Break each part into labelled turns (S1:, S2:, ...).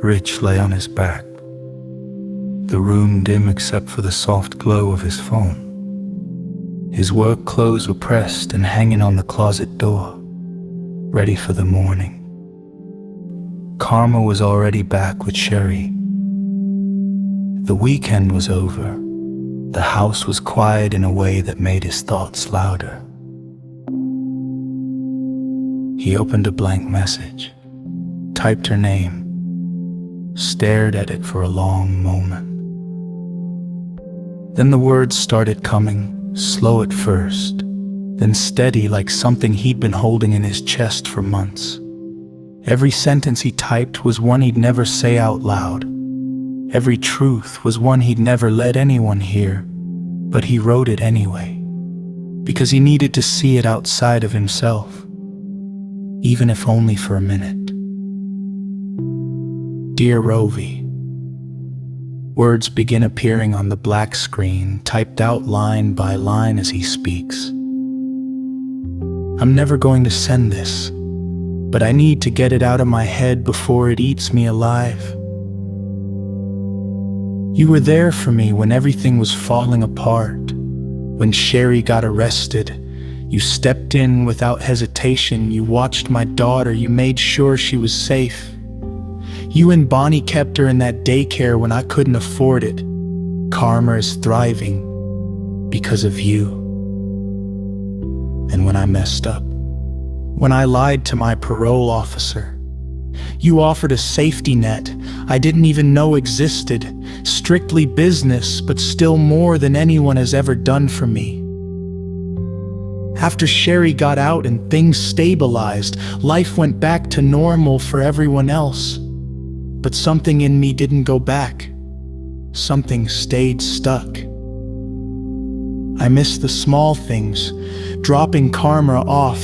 S1: Rich lay on his back, the room dim except for the soft glow of his phone. His work clothes were pressed and hanging on the closet door, ready for the morning. Karma was already back with Sherry. The weekend was over. The house was quiet in a way that made his thoughts louder. He opened a blank message, typed her name, stared at it for a long moment. Then the words started coming, slow at first, then steady like something he'd been holding in his chest for months. Every sentence he typed was one he'd never say out loud. Every truth was one he'd never let anyone hear, but he wrote it anyway, because he needed to see it outside of himself, even if only for a minute. Dear Rovi. Words begin appearing on the black screen, typed out line by line as he speaks. I'm never going to send this, but I need to get it out of my head before it eats me alive. You were there for me when everything was falling apart. When Sherry got arrested, you stepped in without hesitation. You watched my daughter. You made sure she was safe. You and Bonnie kept her in that daycare when I couldn't afford it. Karma is thriving because of you. And when I messed up, when I lied to my parole officer, you offered a safety net I didn't even know existed, strictly business, but still more than anyone has ever done for me. After Sherry got out and things stabilized, life went back to normal for everyone else. But something in me didn't go back. Something stayed stuck. I miss the small things, dropping Karma off,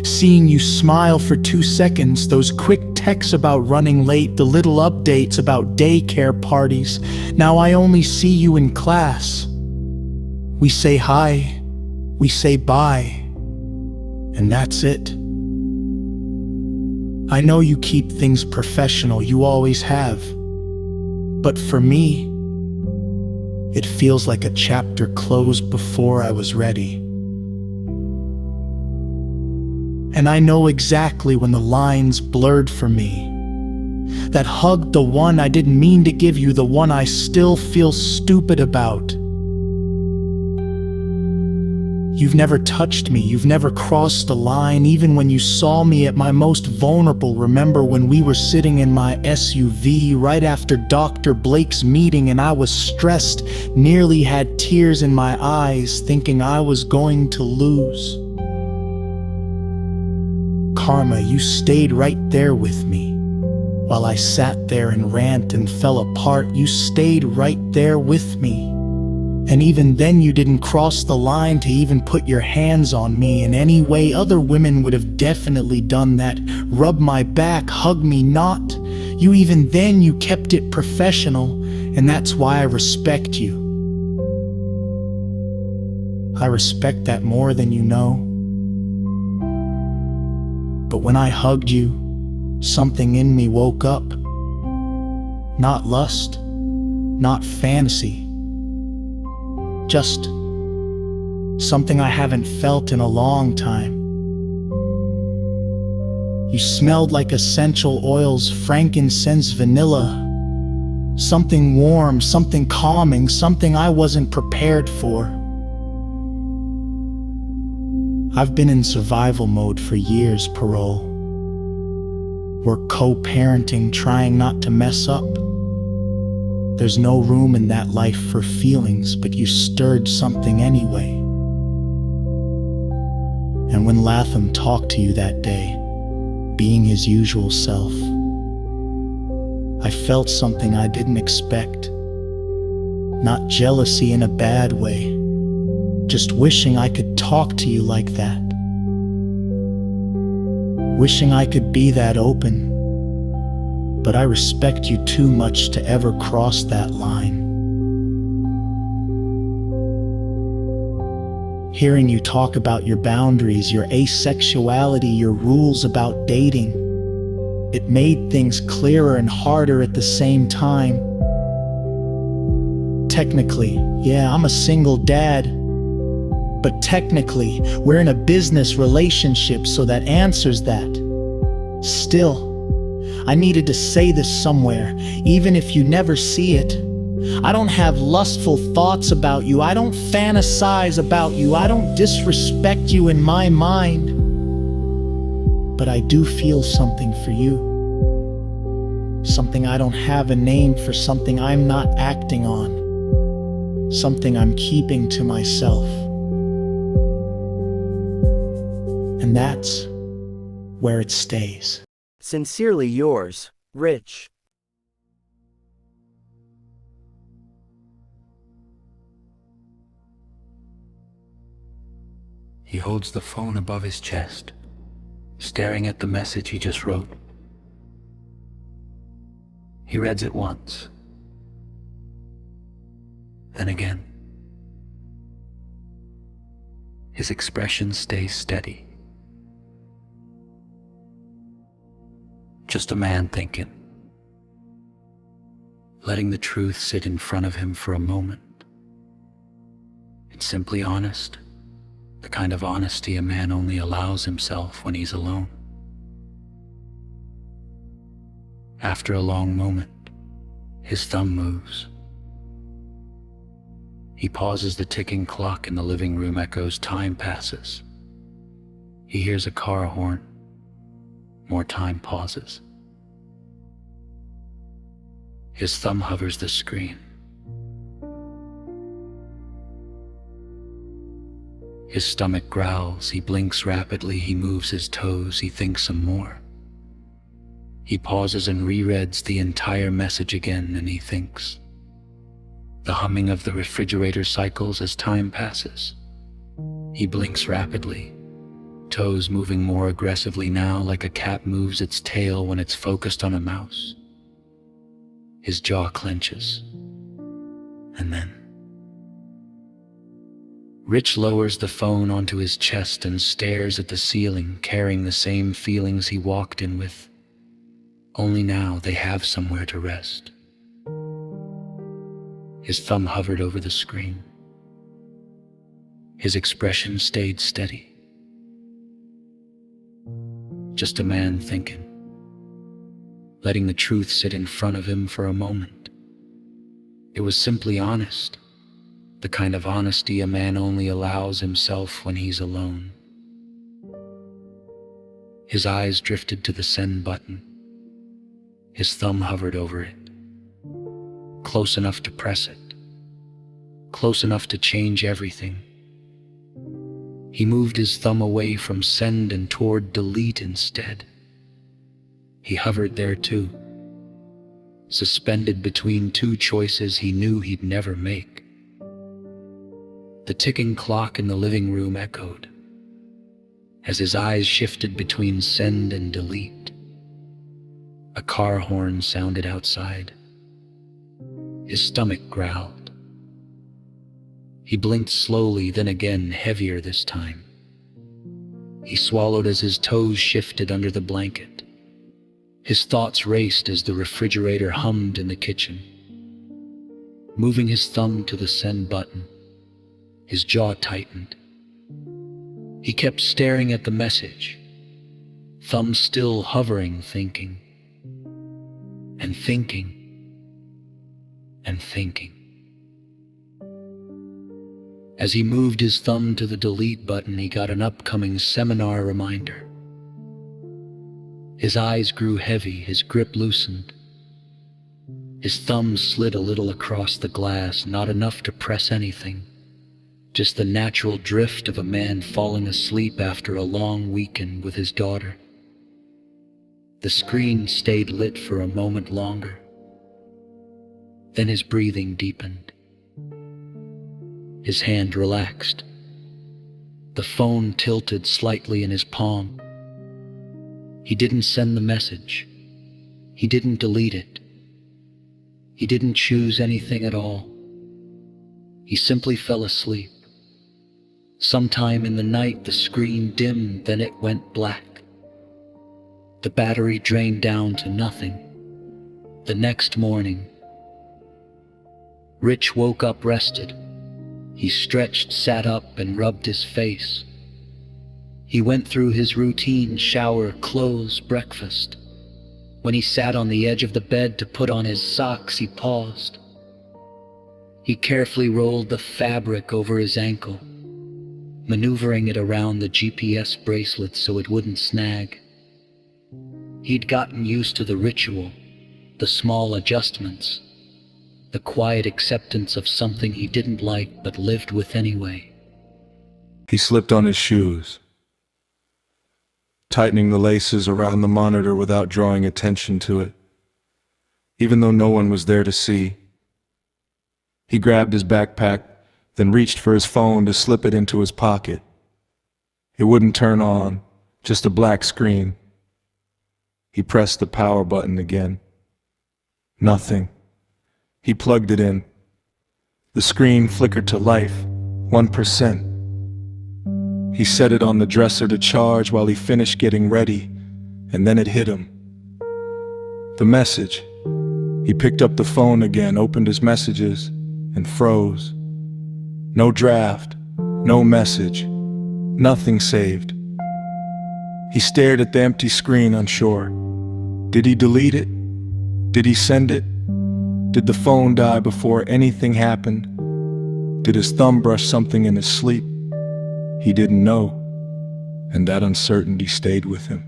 S1: seeing you smile for 2 seconds, those quick texts about running late, the little updates about daycare parties. Now I only see you in class. We say hi, we say bye, and that's it. I know you keep things professional, you always have. But for me, it feels like a chapter closed before I was ready. And I know exactly when the lines blurred for me. That hug, the one I didn't mean to give you, the one I still feel stupid about. You've never touched me, you've never crossed a line, even when you saw me at my most vulnerable. Remember when we were sitting in my SUV right after Dr. Blake's meeting and I was stressed, nearly had tears in my eyes, thinking I was going to lose. Karma, you stayed right there with me. While I sat there and rant and fell apart, you stayed right there with me. And even then you didn't cross the line to even put your hands on me in any way. Other women would have definitely done that. Rub my back, hug me not. You even then you kept it professional, and that's why I respect you. I respect that more than you know. But when I hugged you, something in me woke up. Not lust, not fantasy. Just something I haven't felt in a long time. You smelled like essential oils, frankincense, vanilla. Something warm, something calming, something I wasn't prepared for. I've been in survival mode for years, parole. We're co-parenting, trying not to mess up. There's no room in that life for feelings, but you stirred something anyway. And when Latham talked to you that day, being his usual self, I felt something I didn't expect. Not jealousy in a bad way, just wishing I could talk to you like that. Wishing I could be that open. But I respect you too much to ever cross that line. Hearing you talk about your boundaries, your asexuality, your rules about dating, It made things clearer and harder at the same time. Technically, yeah, I'm a single dad. But technically, we're in a business relationship, so that answers that. Still, I needed to say this somewhere, even if you never see it. I don't have lustful thoughts about you. I don't fantasize about you. I don't disrespect you in my mind. But I do feel something for you. Something I don't have a name for, something I'm not acting on. Something I'm keeping to myself. And that's where it stays.
S2: Sincerely yours, Rich.
S3: He holds the phone above his chest, staring at the message he just wrote. He reads it once, then again. His expression stays steady. Just a man thinking, letting the truth sit in front of him for a moment. It's simply honest, the kind of honesty a man only allows himself when he's alone. After a long moment, his thumb moves. He pauses. The ticking clock in the living room echoes. Time passes. He hears a car horn. More time pauses. His thumb hovers the screen. His stomach growls. He blinks rapidly. He moves his toes. He thinks some more. He pauses and rereads the entire message again, and he thinks. The humming of the refrigerator cycles as time passes. He blinks rapidly, toes moving more aggressively now, like a cat moves its tail when it's focused on a mouse. His jaw clenches. And then Rich lowers the phone onto his chest and stares at the ceiling, carrying the same feelings he walked in with. Only now they have somewhere to rest. His thumb hovered over the screen. His expression stayed steady. Just a man thinking, letting the truth sit in front of him for a moment. It was simply honest, the kind of honesty a man only allows himself when he's alone. His eyes drifted to the send button. His thumb hovered over it, close enough to press it, close enough to change everything. He moved his thumb away from send and toward delete instead. He hovered there too, suspended between two choices he knew he'd never make. The ticking clock in the living room echoed as his eyes shifted between send and delete. A car horn sounded outside. His stomach growled. He blinked slowly, then again, heavier this time. He swallowed as his toes shifted under the blanket. His thoughts raced as the refrigerator hummed in the kitchen. Moving his thumb to the send button, his jaw tightened. He kept staring at the message, thumb still hovering, thinking, and thinking, and thinking. As he moved his thumb to the delete button, he got an upcoming seminar reminder. His eyes grew heavy, his grip loosened. His thumb slid a little across the glass, not enough to press anything. Just the natural drift of a man falling asleep after a long weekend with his daughter. The screen stayed lit for a moment longer. Then his breathing deepened. His hand relaxed. The phone tilted slightly in his palm. He didn't send the message. He didn't delete it. He didn't choose anything at all. He simply fell asleep. Sometime in the night, the screen dimmed, then it went black. The battery drained down to nothing. The next morning, Rich woke up rested. He stretched, sat up, and rubbed his face. He went through his routine: shower, clothes, breakfast. When he sat on the edge of the bed to put on his socks, he paused. He carefully rolled the fabric over his ankle, maneuvering it around the GPS bracelet so it wouldn't snag. He'd gotten used to the ritual, the small adjustments, the quiet acceptance of something he didn't like but lived with anyway.
S4: He slipped on his shoes, tightening the laces around the monitor without drawing attention to it, even though no one was there to see. He grabbed his backpack, then reached for his phone to slip it into his pocket. It wouldn't turn on, just a black screen. He pressed the power button again. Nothing. He plugged it in. The screen flickered to life, 1%. He set it on the dresser to charge while he finished getting ready, and then it hit him. The message. He picked up the phone again, opened his messages, and froze. No draft, no message, nothing saved. He stared at the empty screen, unsure. Did he delete it? Did he send it? Did the phone die before anything happened? Did his thumb brush something in his sleep? He didn't know, and that uncertainty stayed with him.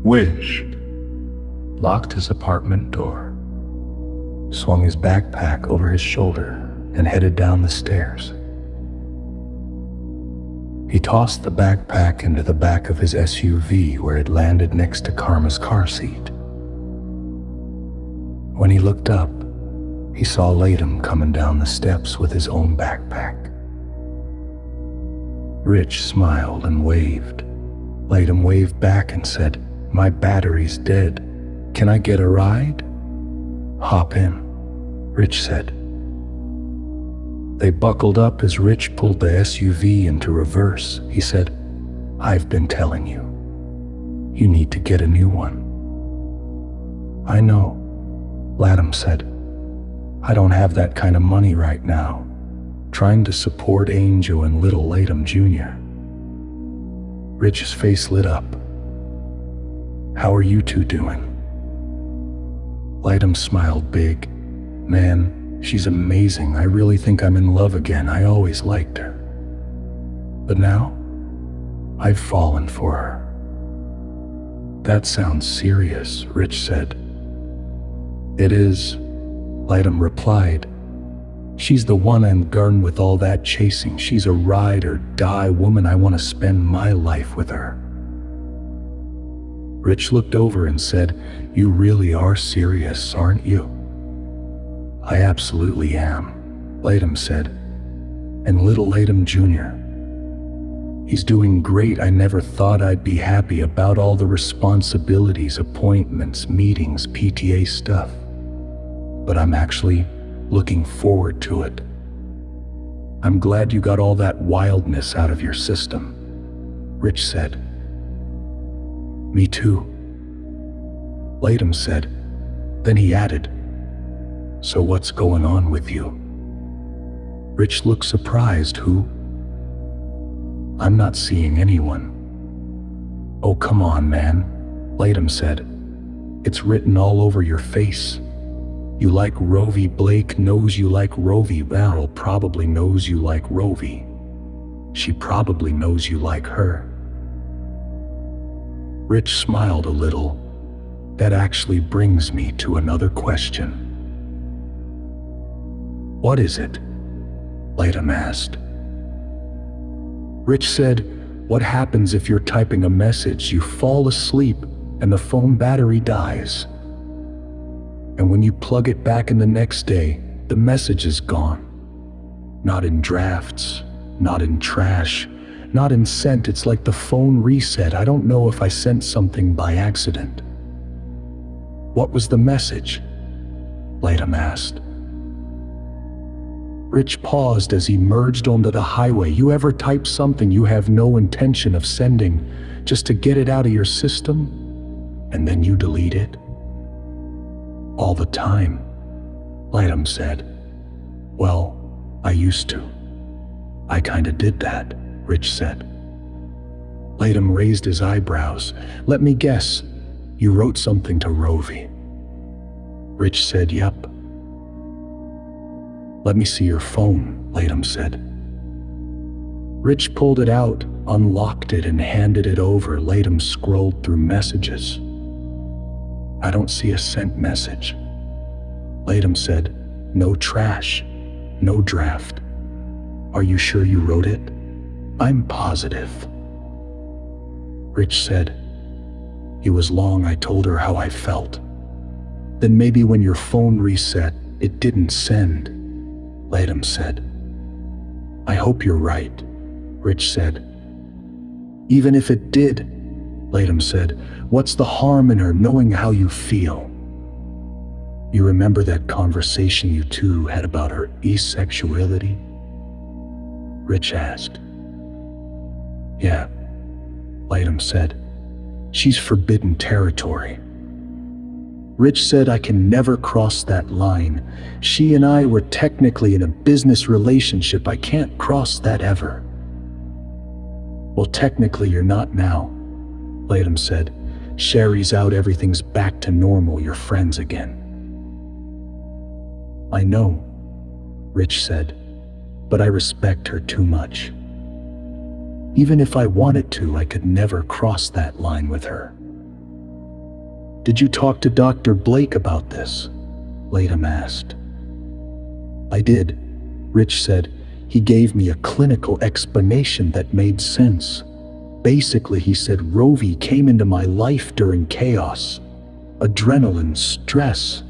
S5: Wished, locked his apartment door, swung his backpack over his shoulder, and headed down the stairs. He tossed the backpack into the back of his SUV where it landed next to Karma's car seat. When he looked up, he saw Latham coming down the steps with his own backpack. Rich smiled and waved. Latham waved back and said, "My battery's dead. Can I get a ride?" "Hop in," Rich said. They buckled up as Rich pulled the SUV into reverse. He said, "I've been telling you. You need to get a new one." "I know," Latham said. "I don't have that kind of money right now. Trying to support Angel and little Latham Jr." Rich's face lit up. "How are you two doing?" Latham smiled big. "Man, she's amazing. I really think I'm in love again. I always liked her. But now, I've fallen for her." "That sounds serious," Rich said. "It is," Latham replied. "She's the one I'm gone with all that chasing. She's a ride or die woman. I want to spend my life with her." Rich looked over and said, "You really are serious, aren't you?" "I absolutely am," Latham said. "And little Latham Jr. He's doing great. I never thought I'd be happy about all the responsibilities, appointments, meetings, PTA stuff. But I'm actually looking forward to it. I'm glad you got all that wildness out of your system," Rich said. "Me too," Latham said. Then he added, "So what's going on with you?" Rich looked surprised. "Who?" "I'm not seeing anyone." "Oh, come on, man," Latham said. "It's written all over your face. You like Rovi. Blake knows you like Rovi. Val probably knows you like Rovi. She probably knows you like her." Rich smiled a little. "That actually brings me to another question." "What is it?" Latham asked. Rich said, "What happens if you're typing a message, you fall asleep, and the phone battery dies? And when you plug it back in the next day, the message is gone. Not in drafts, not in trash, not in sent. It's like the phone reset. I don't know if I sent something by accident." "What was the message?" Latham asked. Rich paused as he merged onto the highway. You ever type something you have no intention of sending just to get it out of your system, and then you delete it? All the time, Lightum said. Well, I used to. I kinda did that, Rich said. Lightum raised his eyebrows. Let me guess, you wrote something to Rovi. Rich said, yep. Let me see your phone, Lightum said. Rich pulled it out, unlocked it, and handed it over. Lightum scrolled through messages. I don't see a sent message. Lightum said, no trash, no draft. Are you sure you wrote it? I'm positive. Rich said, it was long I told her how I felt. Then maybe when your phone reset, it didn't send, Lightum said. I hope you're right, Rich said. Even if it did, Lightum said, what's the harm in her knowing how you feel? You remember that conversation you two had about her asexuality? Rich asked. Yeah, Lightum said. She's forbidden territory. Rich said, I can never cross that line. She and I were technically in a business relationship. I can't cross that ever. Well, technically you're not now, Lightum said. Sherry's out, everything's back to normal, you're friends again. I know, Rich said, but I respect her too much. Even if I wanted to, I could never cross that line with her. Did you talk to Dr. Blake about this? Lightum asked. I did, Rich said. He gave me a clinical explanation that made sense. Basically, he said Rovi came into my life during chaos, adrenaline, stress.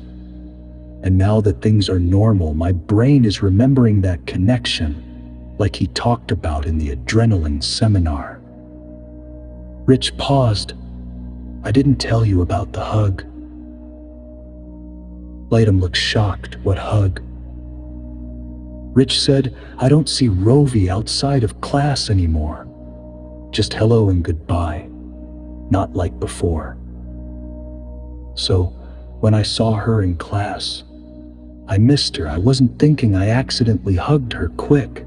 S5: And now that things are normal, my brain is remembering that connection, like he talked about in the adrenaline seminar. Rich paused. I didn't tell you about the hug. Lightum looked shocked. What hug? Rich said, I don't see Rovi outside of class anymore. Just hello and goodbye. Not like before. So, when I saw her in class, I missed her. I wasn't thinking. I accidentally hugged her quick.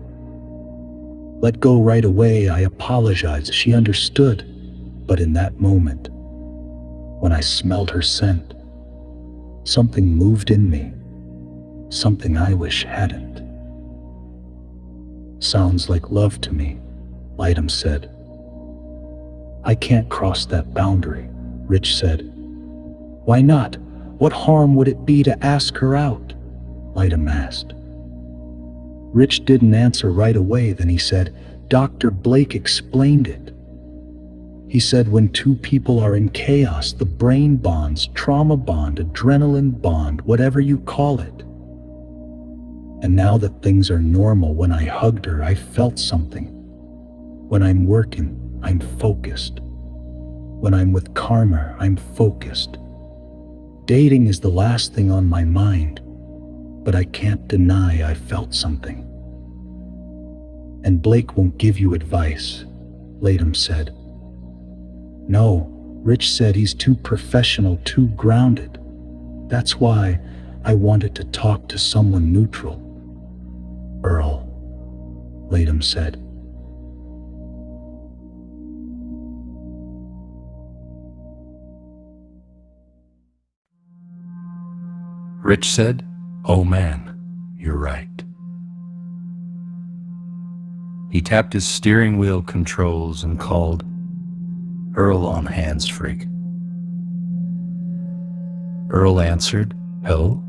S5: Let go right away. I apologized. She understood. But in that moment, when I smelled her scent, something moved in me. Something I wish hadn't. Sounds like love to me, Lightum said. I can't cross that boundary, Rich said. Why not? What harm would it be to ask her out? Lightum asked. Rich didn't answer right away. Then he said, Dr. Blake explained it. He said when two people are in chaos, the brain bonds, trauma bond, adrenaline bond, whatever you call it. And now that things are normal, when I hugged her, I felt something. When I'm working, I'm focused. When I'm with Karma, I'm focused. Dating is the last thing on my mind, but I can't deny I felt something. And Blake won't give you advice, Lightum said. No, Rich said, he's too professional, too grounded. That's why I wanted to talk to someone neutral. Earl, Lightum said. Rich said, oh man, you're right. He tapped his steering wheel controls and called Earl on hands-free. Earl answered, hello?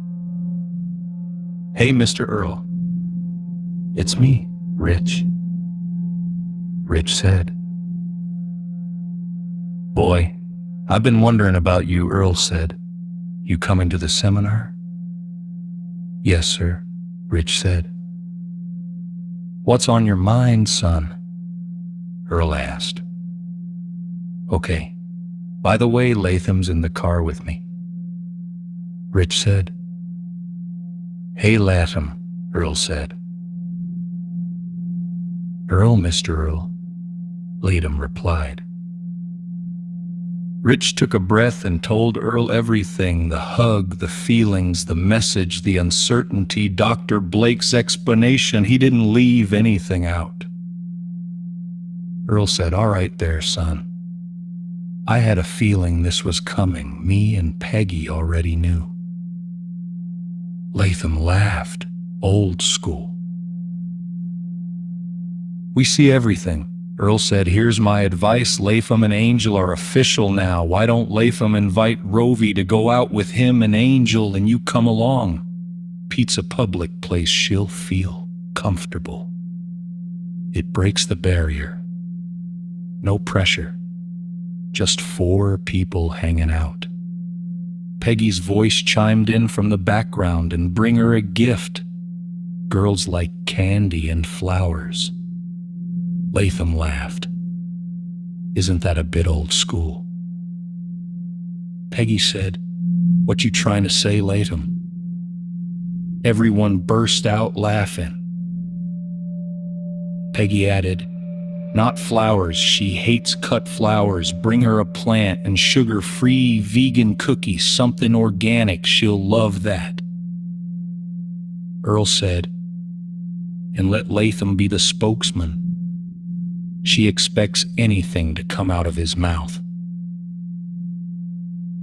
S5: Hey, Mr. Earl. It's me, Rich. Rich said. Boy, I've been wondering about you, Earl said. You coming to the seminar? Yes, sir, Rich said. What's on your mind, son? Earl asked. Okay. By the way, Latham's in the car with me. Rich said. Hey, Latham, Earl said. Earl, Mr. Earl, Latham replied. Rich took a breath and told Earl everything, the hug, the feelings, the message, the uncertainty, Dr. Blake's explanation. He didn't leave anything out. Earl said, "All right there, son. I had a feeling this was coming. Me and Peggy already knew." Latham laughed, old school. "We see everything," Earl said. "Here's my advice. Latham and Angel are official now. Why don't Latham invite Rovi to go out with him and Angel and you come along? Pete's a public place. She'll feel comfortable. It breaks the barrier. No pressure. Just 4 people hanging out." Peggy's voice chimed in from the background. "And bring her a gift. Girls like candy and flowers." Latham laughed. "Isn't that a bit old school?" Peggy said, "What you trying to say, Latham?" Everyone burst out laughing. Peggy added, "Not flowers. She hates cut flowers. Bring her a plant and sugar-free vegan cookies, something organic. She'll love that." Earl said, "And let Latham be the spokesman. She expects anything to come out of his mouth."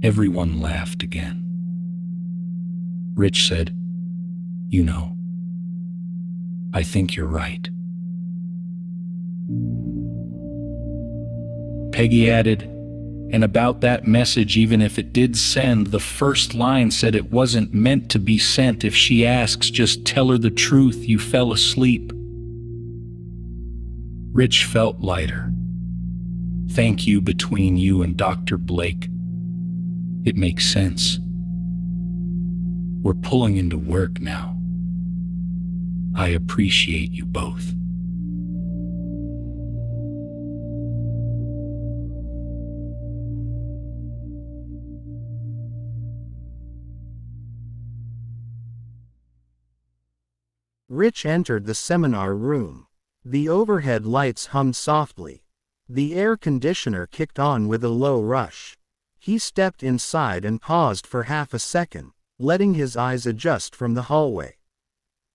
S5: Everyone laughed again. Rich said, "You know, I think you're right." Peggy added, "And about that message, even if it did send, the first line said it wasn't meant to be sent. If she asks, just tell her the truth. You fell asleep." Rich felt lighter. "Thank you between you and Dr. Blake. It makes sense. We're pulling into work now. I appreciate you both."
S2: Rich entered the seminar room. The overhead lights hummed softly. The air conditioner kicked on with a low rush. He stepped inside and paused for half a second, letting his eyes adjust from the hallway.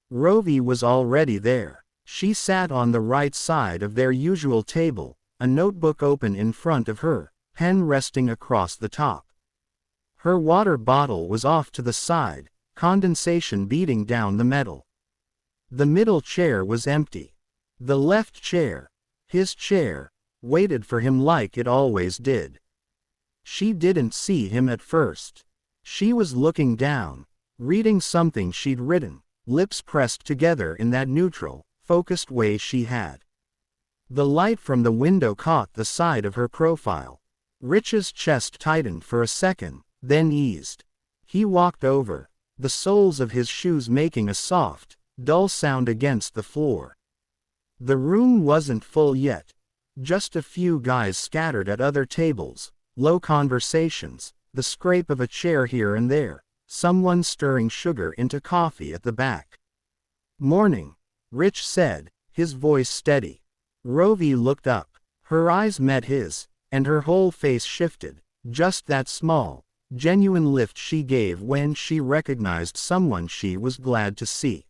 S2: Rovi was already there. She sat on the right side of their usual table, a notebook open in front of her, pen resting across the top. Her water bottle was off to the side, condensation beating down the metal. The middle chair was empty. The left chair, his chair, waited for him like it always did. She didn't see him at first. She was looking down, reading something she'd written, lips pressed together in that neutral, focused way she had. The light from the window caught the side of her profile. Rich's chest tightened for a second, then eased. He walked over, the soles of his shoes making a soft, dull sound against the floor. The room wasn't full yet. Just a few guys scattered at other tables, low conversations, the scrape of a chair here and there, someone stirring sugar into coffee at the back. "Morning," Rich said, his voice steady. Rovi looked up. Her eyes met his, and her whole face shifted, just that small, genuine lift she gave when she recognized someone she was glad to see.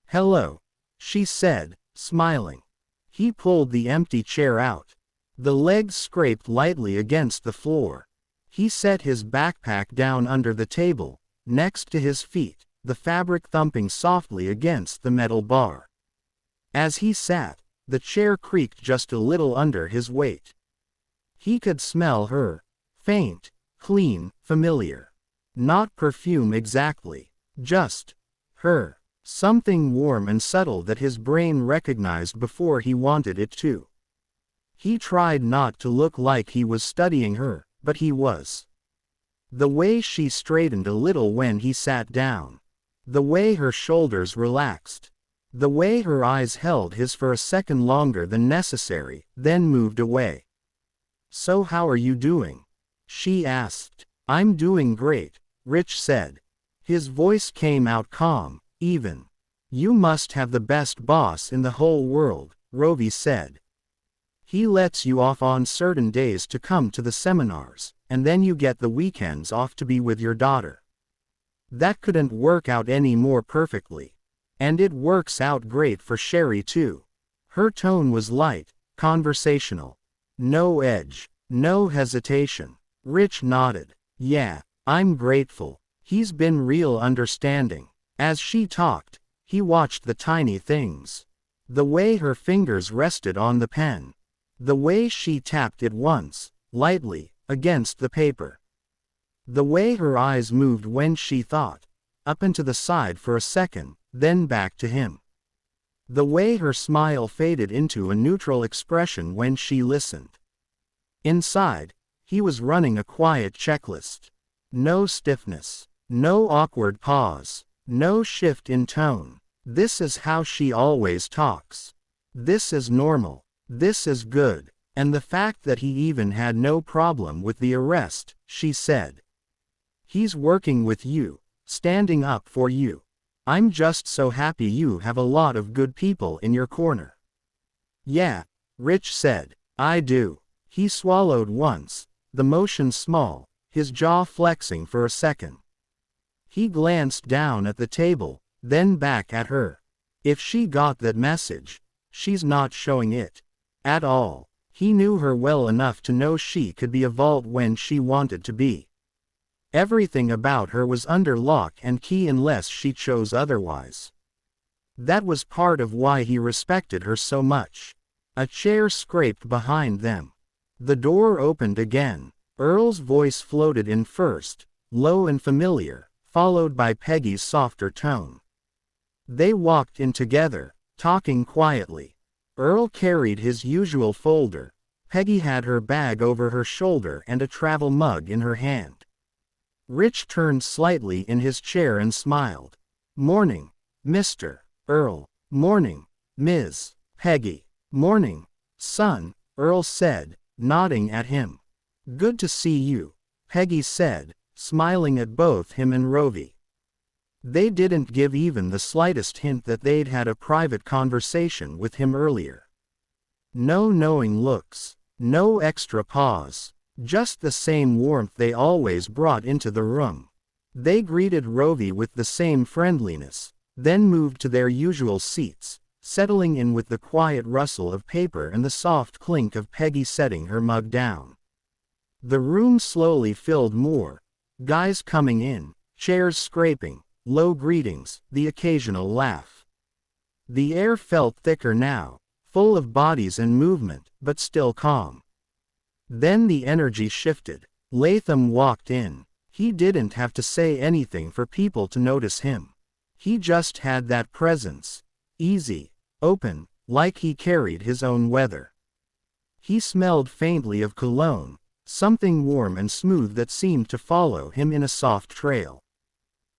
S2: "Hello," she said, smiling. He pulled the empty chair out. The legs scraped lightly against the floor. He set his backpack down under the table, next to his feet, the fabric thumping softly against the metal bar. As he sat, the chair creaked just a little under his weight. He could smell her. Faint, clean, familiar. Not perfume exactly, just her. Something warm and subtle that his brain recognized before he wanted it to. He tried not to look like he was studying her, but he was. The way she straightened a little when he sat down. The way her shoulders relaxed. The way her eyes held his for a second longer than necessary, then moved away. "So how are you doing?" she asked. "I'm doing great," Rich said. His voice came out calm, even. "You must have the best boss in the whole world," Rovi said. He lets you off on certain days to come to the seminars, and then you get the weekends off to be with your daughter. That couldn't work out any more perfectly. And it works out great for Sherry too. Her tone was light, conversational. No edge, no hesitation. Rich nodded. Yeah, I'm grateful. He's been real understanding. As she talked, he watched the tiny things. The way her fingers rested on the pen. The way she tapped it once, lightly, against the paper. The way her eyes moved when she thought, up and to the side for a second, then back to him. The way her smile faded into a neutral expression when she listened. Inside, he was running a quiet checklist. No stiffness, no awkward pause, no shift in tone. This is how she always talks. This is normal. This is good. And the fact that he even had no problem with the arrest, she said. He's working with you, standing up for you. I'm just so happy you have a lot of good people in your corner. Yeah, Rich said. I do. He swallowed once, the motion small, his jaw flexing for a second. He glanced down at the table, then back at her. If she got that message, she's not showing it. At all. He knew her well enough to know she could be a vault when she wanted to be. Everything about her was under lock and key unless she chose otherwise. That was part of why he respected her so much. A chair scraped behind them. The door opened again. Earl's voice floated in first, low and familiar, followed by Peggy's softer tone. They walked in together, talking quietly. Earl carried his usual folder. Peggy had her bag over her shoulder and a travel mug in her hand. Rich turned slightly in his chair and smiled. Morning, Mr. Earl. Morning, Ms. Peggy. Morning, son, Earl said, nodding at him. Good to see you, Peggy said, smiling at both him and Rovi. They didn't give even the slightest hint that they'd had a private conversation with him earlier. No knowing looks, no extra pause. Just the same warmth they always brought into the room. They greeted Rovi with the same friendliness, then moved to their usual seats, settling in with the quiet rustle of paper and the soft clink of Peggy setting her mug down. The room slowly filled more. Guys coming in, chairs scraping, low greetings, the occasional laugh. The air felt thicker now, full of bodies and movement, but still calm. Then the energy shifted. Latham walked in. He didn't have to say anything for people to notice him. He just had that presence. Easy, open, like he carried his own weather. He smelled faintly of cologne, something warm and smooth that seemed to follow him in a soft trail.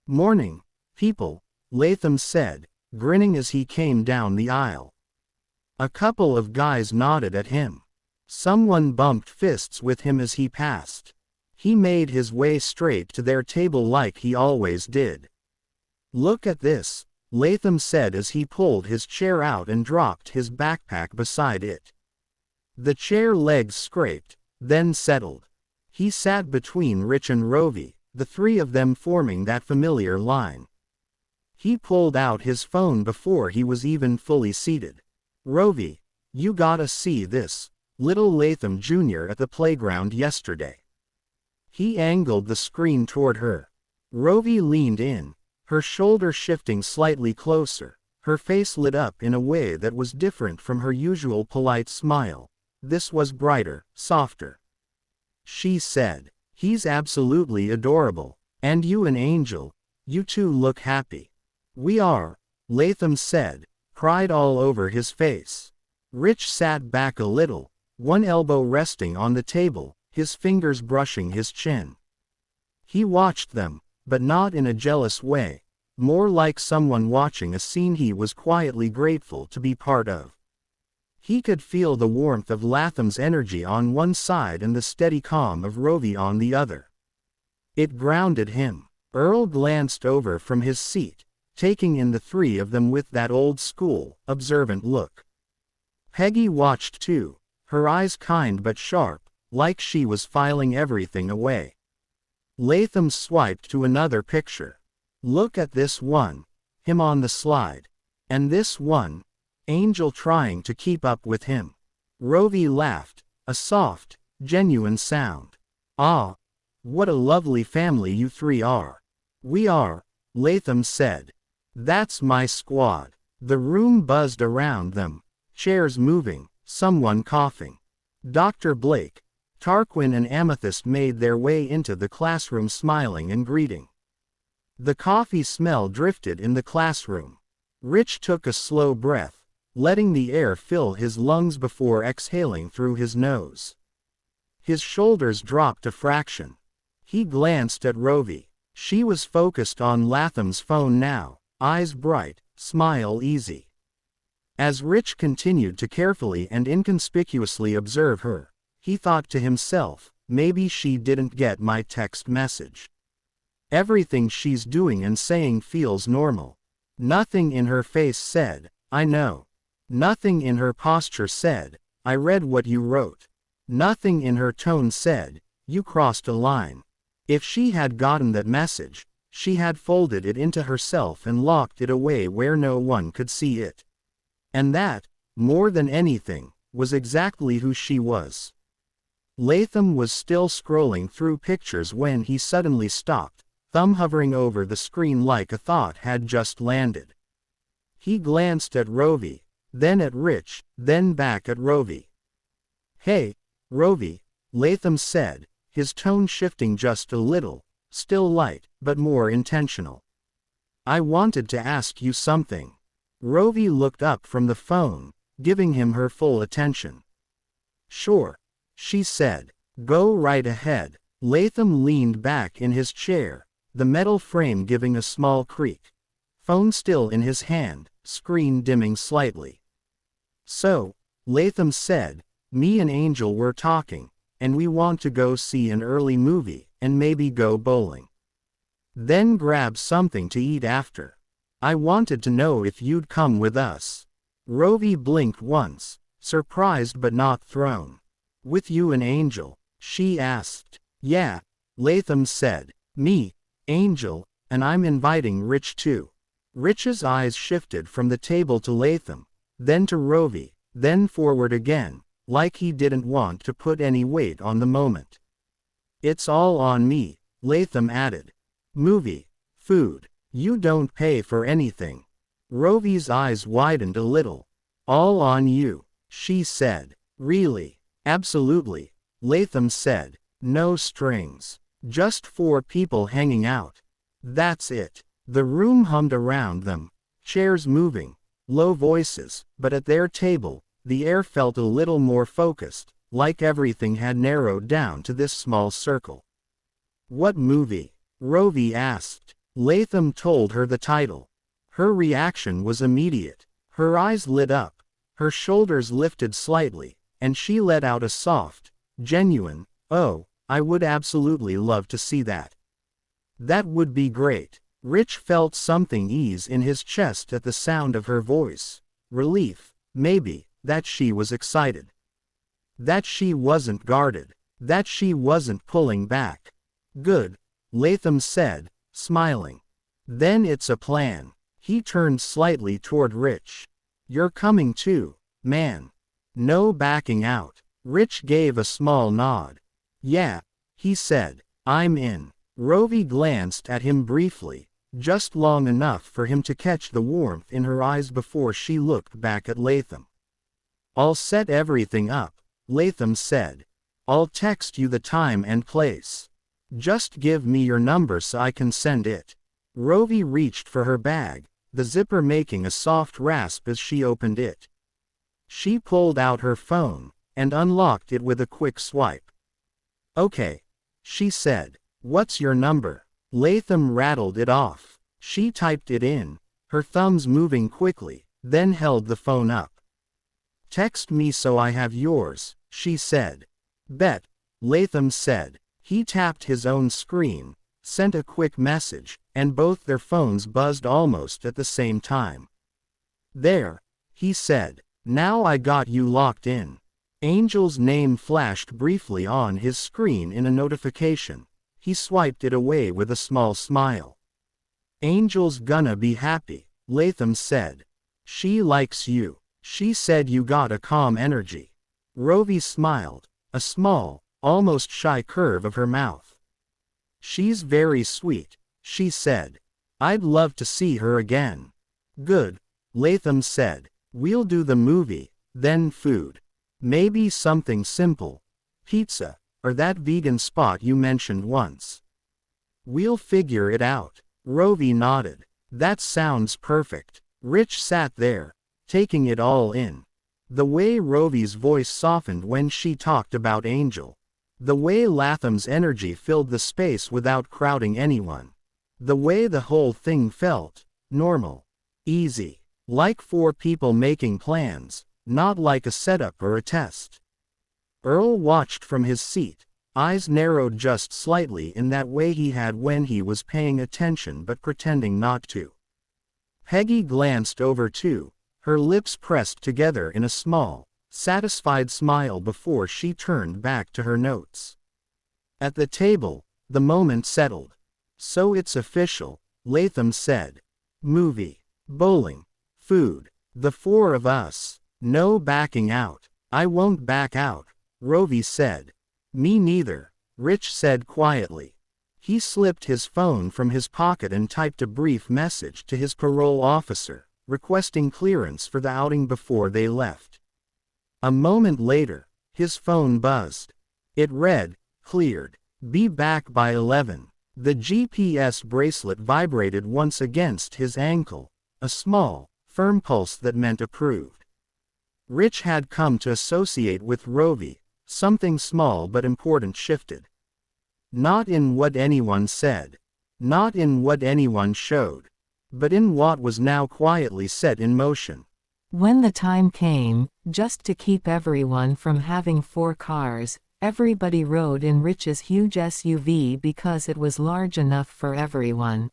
S2: Morning, people, Latham said, grinning as he came down the aisle. A couple of guys nodded at him. Someone bumped fists with him as he passed. He made his way straight to their table like he always did. Look at this, Latham said as he pulled his chair out and dropped his backpack beside it. The chair legs scraped, then settled. He sat between Rich and Rovi, the three of them forming that familiar line. He pulled out his phone before he was even fully seated. Rovi, you gotta see this. Little Latham Jr. at the playground yesterday. He angled the screen toward her. Rovi leaned in, her shoulder shifting slightly closer, her face lit up in a way that was different from her usual polite smile. This was brighter, softer. She said, he's absolutely adorable. And you an angel. You two look happy. We are, Latham said, pride all over his face. Rich sat back a little, one elbow resting on the table, his fingers brushing his chin. He watched them, but not in a jealous way, more like someone watching a scene he was quietly grateful to be part of. He could feel the warmth of Latham's energy on one side and the steady calm of Rovi on the other. It grounded him. Earl glanced over from his seat, taking in the three of them with that old-school, observant look. Peggy watched too, her eyes kind but sharp, like she was filing everything away. Latham swiped to another picture. Look at this one. Him on the slide. And this one. Angel trying to keep up with him. Rovi laughed, a soft, genuine sound. Ah, what a lovely family you three are. We are, Latham said. That's my squad. The room buzzed around them, chairs moving, someone coughing. Dr. Blake, Tarquin and Amethyst made their way into the classroom smiling and greeting. The coffee smell drifted in the classroom. Rich took a slow breath, letting the air fill his lungs before exhaling through his nose. His shoulders dropped a fraction. He glanced at Rovi. She was focused on Latham's phone now, eyes bright, smile easy. As Rich continued to carefully and inconspicuously observe her, he thought to himself, maybe she didn't get my text message. Everything she's doing and saying feels normal. Nothing in her face said, I know. Nothing in her posture said, I read what you wrote. Nothing in her tone said, you crossed a line. If she had gotten that message, she had folded it into herself and locked it away where no one could see it. And that, more than anything, was exactly who she was. Latham was still scrolling through pictures when he suddenly stopped, thumb hovering over the screen like a thought had just landed. He glanced at Rovi, then at Rich, then back at Rovi. Hey, Rovi, Latham said, his tone shifting just a little, still light, but more intentional. I wanted to ask you something. Rovi looked up from the phone, giving him her full attention. Sure, she said. Go right ahead. Latham leaned back in his chair, the metal frame giving a small creak. Phone still in his hand, screen dimming slightly. So, Latham said, me and Angel were talking, and we want to go see an early movie, and maybe go bowling. Then grab something to eat after. I wanted to know if you'd come with us. Rovi blinked once, surprised but not thrown. With you and Angel, she asked. Yeah, Latham said. Me, Angel, and I'm inviting Rich too. Rich's eyes shifted from the table to Latham, then to Rovi, then forward again, like he didn't want to put any weight on the moment. It's all on me, Latham added. Movie, food, you don't pay for anything. Rovi's eyes widened a little. All on you, she said. Really? Absolutely, Latham said. No strings. Just 4 people hanging out. That's it. The room hummed around them, chairs moving, low voices, but at their table, the air felt a little more focused, like everything had narrowed down to this small circle. What movie? Rovi asked. Latham told her the title. Her reaction was immediate. Her eyes lit up, her shoulders lifted slightly, and she let out a soft, genuine, oh, I would absolutely love to see that. That would be great. Rich felt something ease in his chest at the sound of her voice. Relief, maybe, that she was excited. That she wasn't guarded. That she wasn't pulling back. Good, Latham said, smiling. Then it's a plan. He turned slightly toward Rich. You're coming too, man. No backing out. Rich gave a small nod. Yeah, he said, I'm in. Rovi glanced at him briefly, just long enough for him to catch the warmth in her eyes before she looked back at Latham. I'll set everything up, Latham said. I'll text you the time and place. Just give me your number so I can send it. Rovi reached for her bag, the zipper making a soft rasp as she opened it. She pulled out her phone, and unlocked it with a quick swipe. Okay, she said. What's your number? Latham rattled it off. She typed it in, her thumbs moving quickly, then held the phone up. Text me so I have yours, she said. Bet, Latham said. He tapped his own screen, sent a quick message, and both their phones buzzed almost at the same time. There, he said. Now I got you locked in. Angel's name flashed briefly on his screen in a notification. He swiped it away with a small smile. Angel's gonna be happy, Latham said. She likes you. She said you got a calm energy. Rovi smiled, a small, almost shy curve of her mouth. She's very sweet, she said. I'd love to see her again. Good, Latham said. We'll do the movie, then food. Maybe something simple. Pizza, or that vegan spot you mentioned once. We'll figure it out. Rovi nodded. That sounds perfect. Rich sat there, taking it all in. The way Rovi's voice softened when she talked about Angel. The way Latham's energy filled the space without crowding anyone. The way the whole thing felt, normal. Easy. Like four people making plans, not like a setup or a test. Earl watched from his seat, eyes narrowed just slightly in that way he had when he was paying attention but pretending not to. Peggy glanced over too, her lips pressed together in a small, satisfied smile before she turned back to her notes. At the table, the moment settled. So it's official, Latham said. Movie, bowling, food, the four of us. No backing out. I won't back out, Rovi said. Me neither, Rich said quietly. He slipped his phone from his pocket and typed a brief message to his parole officer, requesting clearance for the outing before they left. A moment later, his phone buzzed. It read, "Cleared. Be back by 11. The GPS bracelet vibrated once against his ankle, a small, firm pulse that meant approved. Rich had come to associate with Rovi, something small but important shifted. Not in what anyone said, not in what anyone showed, but in what was now quietly set in motion.
S6: When the time came, just to keep everyone from having 4 cars, everybody rode in Rich's huge SUV because it was large enough for everyone.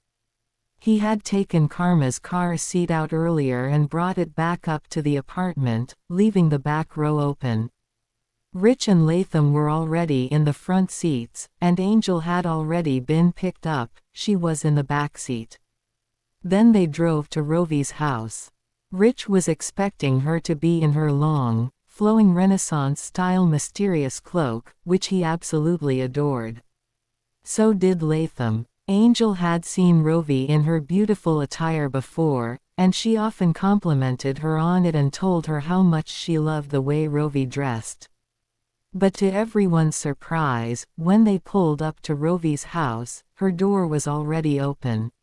S6: He had taken Karma's car seat out earlier and brought it back up to the apartment, leaving the back row open. Rich and Latham were already in the front seats, and Angel had already been picked up. She was in the back seat. Then they drove to Rovi's house. Rich was expecting her to be in her long, flowing Renaissance-style mysterious cloak, which he absolutely adored. So did Latham. Angel had seen Rovi in her beautiful attire before, and she often complimented her on it and told her how much she loved the way Rovi dressed. But to everyone's surprise, when they pulled up to Rovi's house, her door was already open.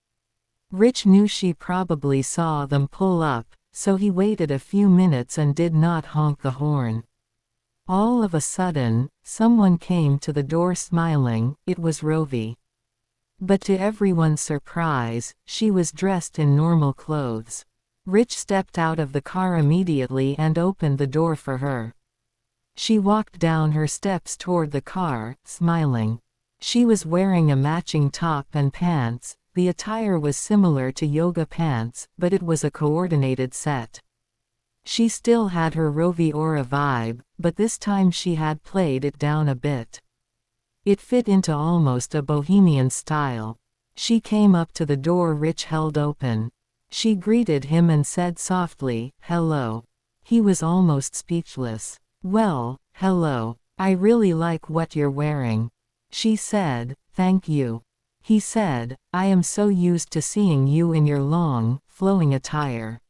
S6: Rich knew she probably saw them pull up, so he waited a few minutes and did not honk the horn. All of a sudden, someone came to the door smiling. It was Rovi. But to everyone's surprise, she was dressed in normal clothes. Rich stepped out of the car immediately and opened the door for her. She walked down her steps toward the car, smiling. She was wearing a matching top and pants. The attire was similar to yoga pants, but it was a coordinated set. She still had her Rovi aura vibe, but this time she had played it down a bit. It fit into almost a bohemian style. She came up to the door Rich held open. She greeted him and said softly, "Hello." He was almost speechless. "Well, hello. I really like what you're wearing." She said, "Thank you." He said, "I am so used to seeing you in your long, flowing attire."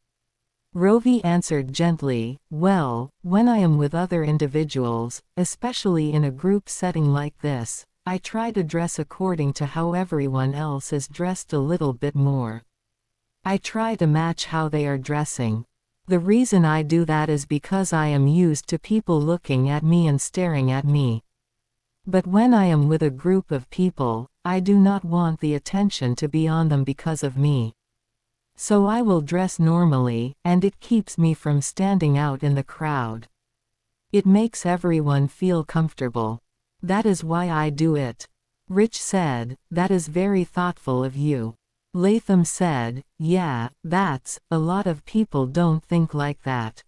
S6: Rovi answered gently, "Well, when I am with other individuals, especially in a group setting like this, I try to dress according to how everyone else is dressed a little bit more. I try to match how they are dressing. The reason I do that is because I am used to people looking at me and staring at me. But when I am with a group of people, I do not want the attention to be on them because of me. So I will dress normally, and it keeps me from standing out in the crowd. It makes everyone feel comfortable. That is why I do it." Rich said, "That is very thoughtful of you." Latham said, "Yeah, a lot of people don't think like that."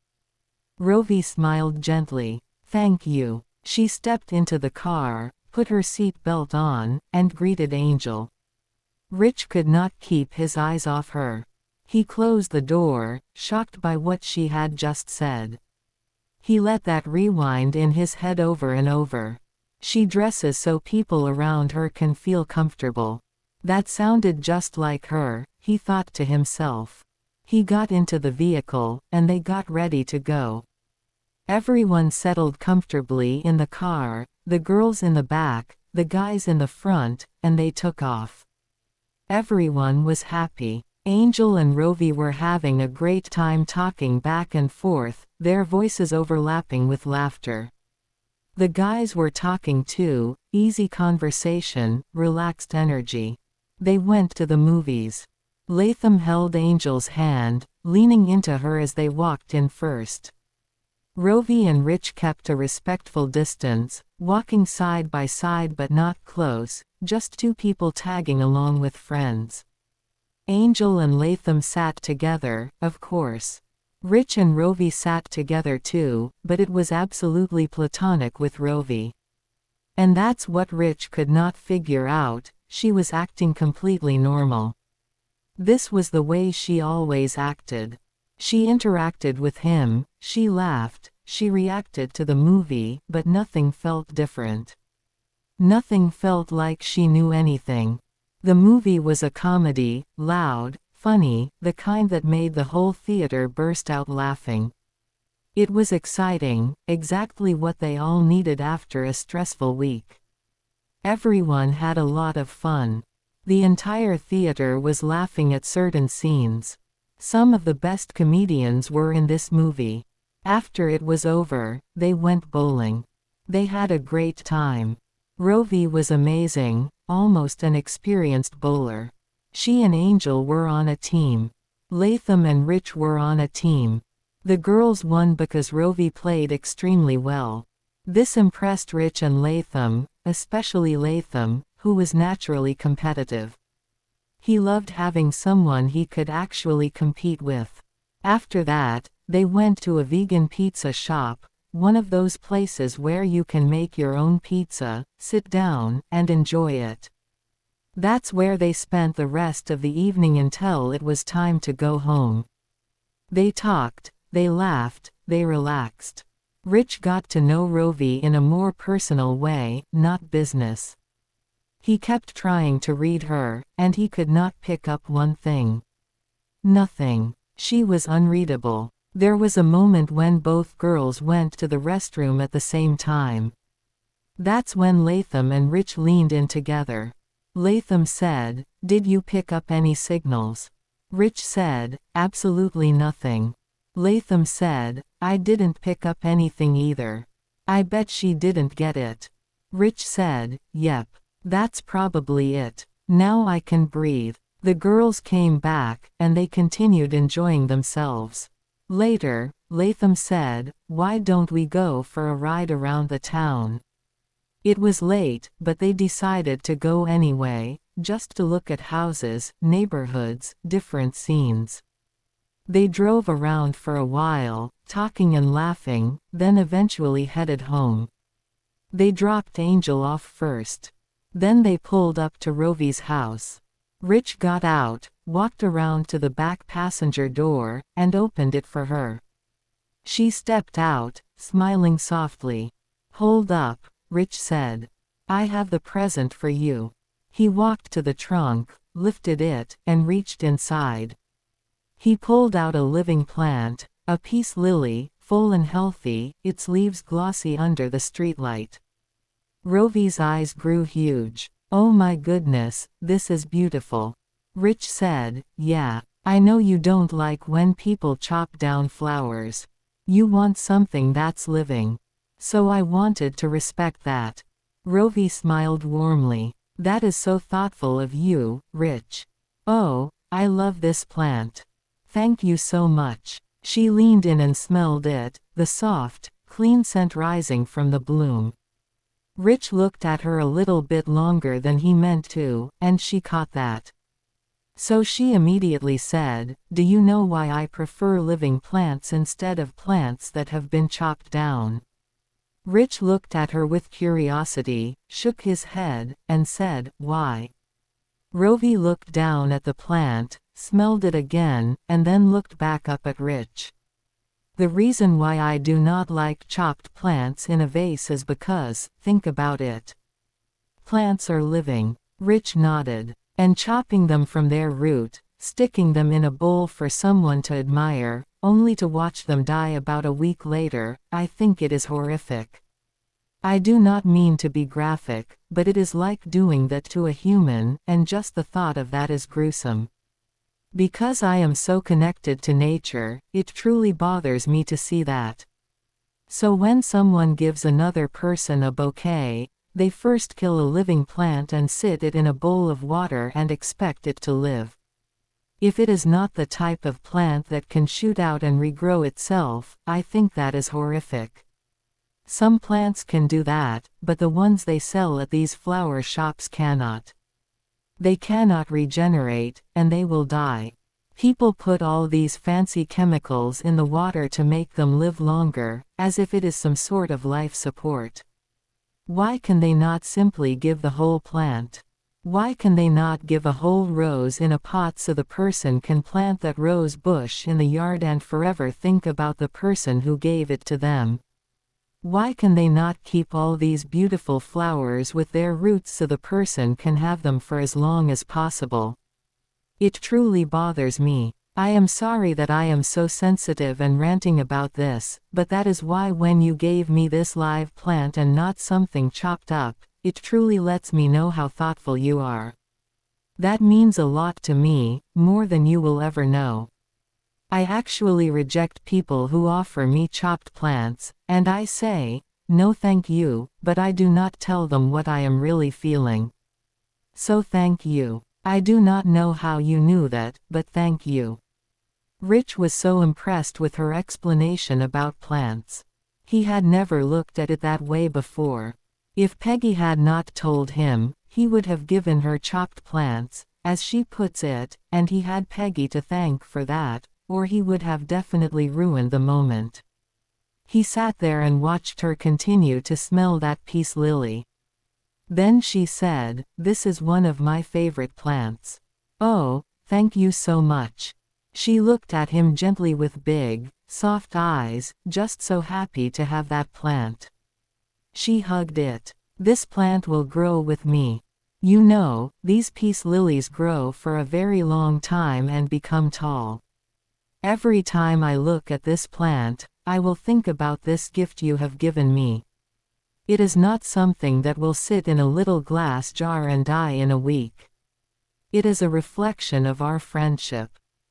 S6: Rovi smiled gently. Thank you. She stepped into the car, put her seat belt on, and greeted Angel. Rich could not keep his eyes off her. He closed the door, shocked by what she had just said. He let that rewind in his head over and over. She dresses so people around her can feel comfortable. That sounded just like her, he thought to himself. He got into the vehicle, and they got ready to go. Everyone settled comfortably in the car, the girls in the back, the guys in the front, and they took off. Everyone was happy. Angel and Rovi were having a great time talking back and forth, their voices overlapping with laughter. The guys were talking too, easy conversation, relaxed energy. They went to the movies. Latham held Angel's hand, leaning into her as they walked in first. Rovi and Rich kept a respectful distance, walking side by side but not close, just two people tagging along with friends. Angel and Latham sat together, of course. Rich and Rovi sat together too, but it was absolutely platonic with Rovi. And that's what Rich could not figure out, she was acting completely normal. This was the way she always acted. She interacted with him, she laughed, she reacted to the movie, but nothing felt different. Nothing felt like she knew anything. The movie was a comedy, loud, funny, the kind that made the whole theater burst out laughing. It was exciting, exactly what they all needed after a stressful week. Everyone had a lot of fun. The entire theater was laughing at certain scenes. Some of the best comedians were in this movie. After it was over, they went bowling. They had a great time. Rovi was amazing, almost an experienced bowler. She and Angel were on a team. Latham and Rich were on a team. The girls won because Rovi played extremely well. This impressed Rich and Latham, especially Latham, who was naturally competitive. He loved having someone he could actually compete with. After that, they went to a vegan pizza shop, one of those places where you can make your own pizza, sit down, and enjoy it. That's where they spent the rest of the evening until it was time to go home. They talked, they laughed, they relaxed. Rich got to know Rovi in a more personal way, not business. He kept trying to read her, and he could not pick up one thing. Nothing. She was unreadable. There was a moment when both girls went to the restroom at the same time. That's when Latham and Rich leaned in together. Latham said, "Did you pick up any signals?" Rich said, "Absolutely nothing." Latham said, "I didn't pick up anything either. I bet she didn't get it." Rich said, "Yep. That's probably it. Now I can breathe." The girls came back, and they continued enjoying themselves. Later, Latham said, "Why don't we go for a ride around the town?" It was late, but they decided to go anyway, just to look at houses, neighborhoods, different scenes. They drove around for a while, talking and laughing, then eventually headed home. They dropped Angel off first. Then they pulled up to Rovi's house. Rich got out, walked around to the back passenger door, and opened it for her. She stepped out, smiling softly. "Hold up," Rich said. "I have the present for you." He walked to the trunk, lifted it, and reached inside. He pulled out a living plant, a peace lily, full and healthy, its leaves glossy under the streetlight. Rovi's eyes grew huge. "Oh my goodness, this is beautiful." Rich said, "Yeah, I know you don't like when people chop down flowers. You want something that's living. So I wanted to respect that." Rovi smiled warmly. "That is so thoughtful of you, Rich. Oh, I love this plant. Thank you so much." She leaned in and smelled it, the soft, clean scent rising from the bloom. Rich looked at her a little bit longer than he meant to, and she caught that. So she immediately said, "Do you know why I prefer living plants instead of plants that have been chopped down?" Rich looked at her with curiosity, shook his head, and said, "Why?" Rovi looked down at the plant, smelled it again, and then looked back up at Rich. "The reason why I do not like chopped plants in a vase is because, think about it. Plants are living." Rich nodded. "And chopping them from their root, sticking them in a bowl for someone to admire, only to watch them die about a week later, I think it is horrific. I do not mean to be graphic, but it is like doing that to a human, and just the thought of that is gruesome. Because I am so connected to nature, it truly bothers me to see that. So when someone gives another person a bouquet, they first kill a living plant and sit it in a bowl of water and expect it to live. If it is not the type of plant that can shoot out and regrow itself, I think that is horrific. Some plants can do that, but the ones they sell at these flower shops cannot. They cannot regenerate, and they will die. People put all these fancy chemicals in the water to make them live longer, as if it is some sort of life support. Why can they not simply give the whole plant? Why can they not give a whole rose in a pot so the person can plant that rose bush in the yard and forever think about the person who gave it to them? Why can they not keep all these beautiful flowers with their roots so the person can have them for as long as possible? It truly bothers me. I am sorry that I am so sensitive and ranting about this, but that is why when you gave me this live plant and not something chopped up, it truly lets me know how thoughtful you are. That means a lot to me, more than you will ever know. I actually reject people who offer me chopped plants, and I say, no thank you, but I do not tell them what I am really feeling. So thank you. I do not know how you knew that, but thank you." Rich was so impressed with her explanation about plants. He had never looked at it that way before. If Peggy had not told him, he would have given her chopped plants, as she puts it, and he had Peggy to thank for that, or he would have definitely ruined the moment. He sat there and watched her continue to smell that peace lily. Then she said, "This is one of my favorite plants." "Oh, thank you so much." She looked at him gently with big, soft eyes, just so happy to have that plant. She hugged it. "This plant will grow with me. You know, these peace lilies grow for a very long time and become tall. Every time I look at this plant, I will think about this gift you have given me. It is not something that will sit in a little glass jar and die in a week. It is a reflection of our friendship."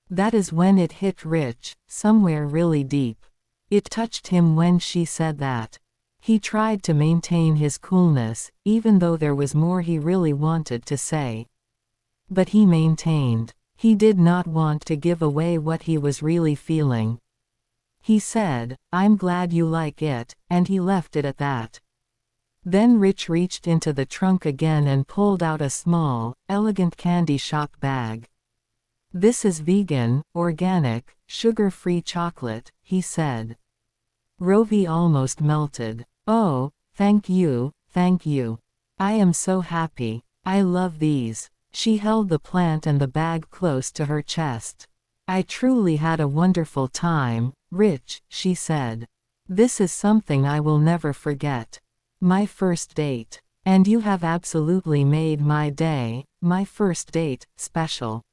S6: That is when it hit Rich, somewhere really deep. It touched him when she said that. He tried to maintain his coolness, even though there was more he really wanted to say. But he maintained. He did not want to give away what he was really feeling. He said, "I'm glad you like it," and he left it at that. Then Rich reached into the trunk again and pulled out a small, elegant candy shop bag. "This is vegan, organic, sugar-free chocolate," he said. Rovi almost melted. "Oh, thank you, thank you. I am so happy. I love these." She held the plant and the bag close to her chest. "I truly had a wonderful time, Rich," she said. "This is something I will never forget. My first date. And you have absolutely made my day, my first date, special."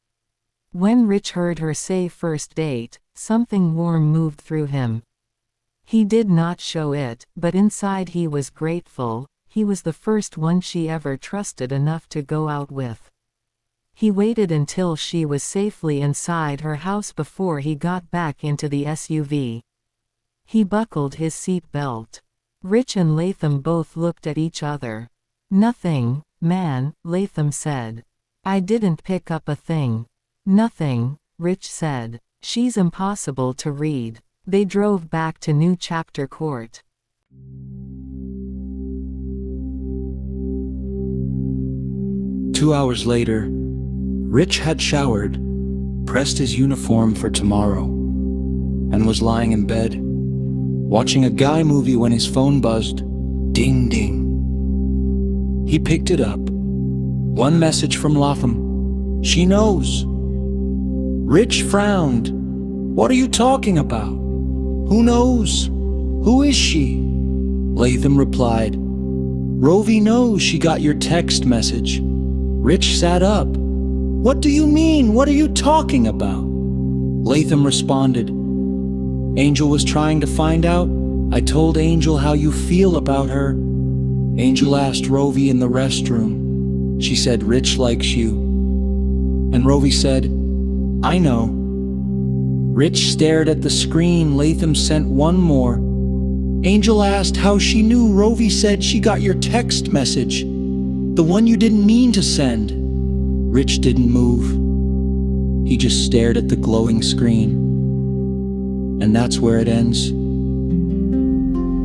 S6: When Rich heard her say first date, something warm moved through him. He did not show it, but inside he was grateful. He was the first one she ever trusted enough to go out with. He waited until she was safely inside her house before he got back into the SUV. He buckled his seat belt. Rich and Latham both looked at each other. "Nothing, man," Latham said. "I didn't pick up a thing." "Nothing," Rich said. "She's impossible to read." They drove back to New Chapter Court.
S3: Two hours later, Rich had showered, pressed his uniform for tomorrow, and was lying in bed, watching a guy movie when his phone buzzed. Ding ding. He picked it up. One message from Latham. She knows. Rich frowned. What are you talking about? Who knows? Who is she? Latham replied. Rovi knows she got your text message. Rich sat up. What do you mean? What are you talking about? Latham responded. Angel was trying to find out. I told Angel how you feel about her. Angel asked Rovi in the restroom. She said Rich likes you. And Rovi said, I know. Rich stared at the screen. Latham sent one more. Angel asked how she knew. Rovi said she got your text message. The one you didn't mean to send. Rich didn't move. He just stared at the glowing screen. And that's where it ends.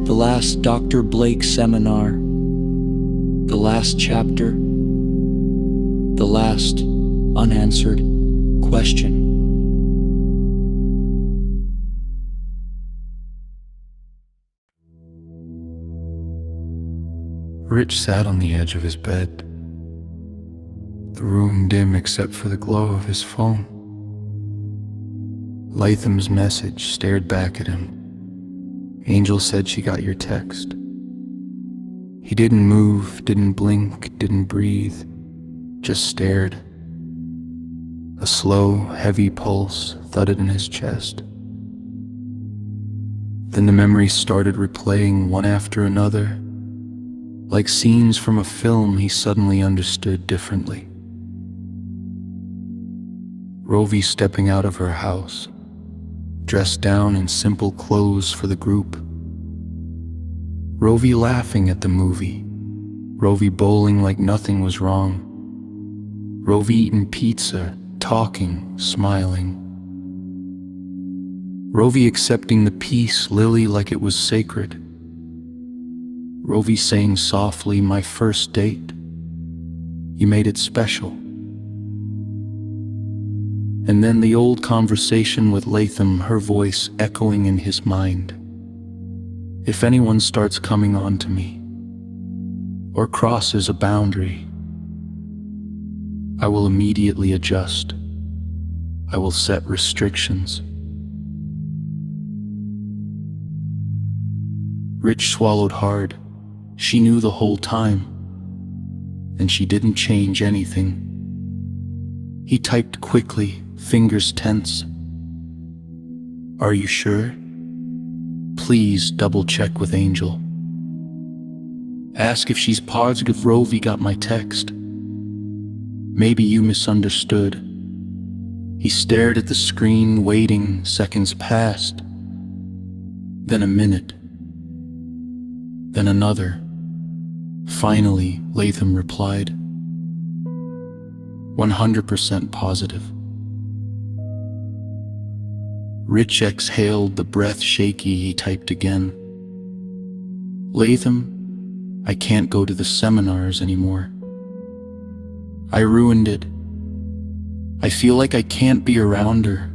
S3: The last Dr. Blake seminar. The last chapter. The last unanswered question.
S4: Rich sat on the edge of his bed, the room dim except for the glow of his phone. Latham's message stared back at him. Angel said she got your text. He didn't move, didn't blink, didn't breathe, just stared. A slow, heavy pulse thudded in his chest. Then the memories started replaying one after another. Like scenes from a film he suddenly understood differently. Rovi stepping out of her house, dressed down in simple clothes for the group. Rovi laughing at the movie. Rovi bowling like nothing was wrong. Rovi eating pizza, talking, smiling. Rovi accepting the peace Lily like it was sacred. Rovi saying softly, my first date. You made it special. And then the old conversation with Latham, her voice echoing in his mind. If anyone starts coming on to me, or crosses a boundary, I will immediately adjust. I will set restrictions. Rich swallowed hard. She knew the whole time, and she didn't change anything. He typed quickly, fingers tense. Are you sure? Please double check with Angel. Ask if she's positive Rovi got my text. Maybe you misunderstood. He stared at the screen, waiting. Seconds passed. Then a minute. Then another. Finally, Latham replied. 100% positive. Rich exhaled, the breath shaky. He typed again. Latham, I can't go to the seminars anymore. I ruined it. I feel like I can't be around her.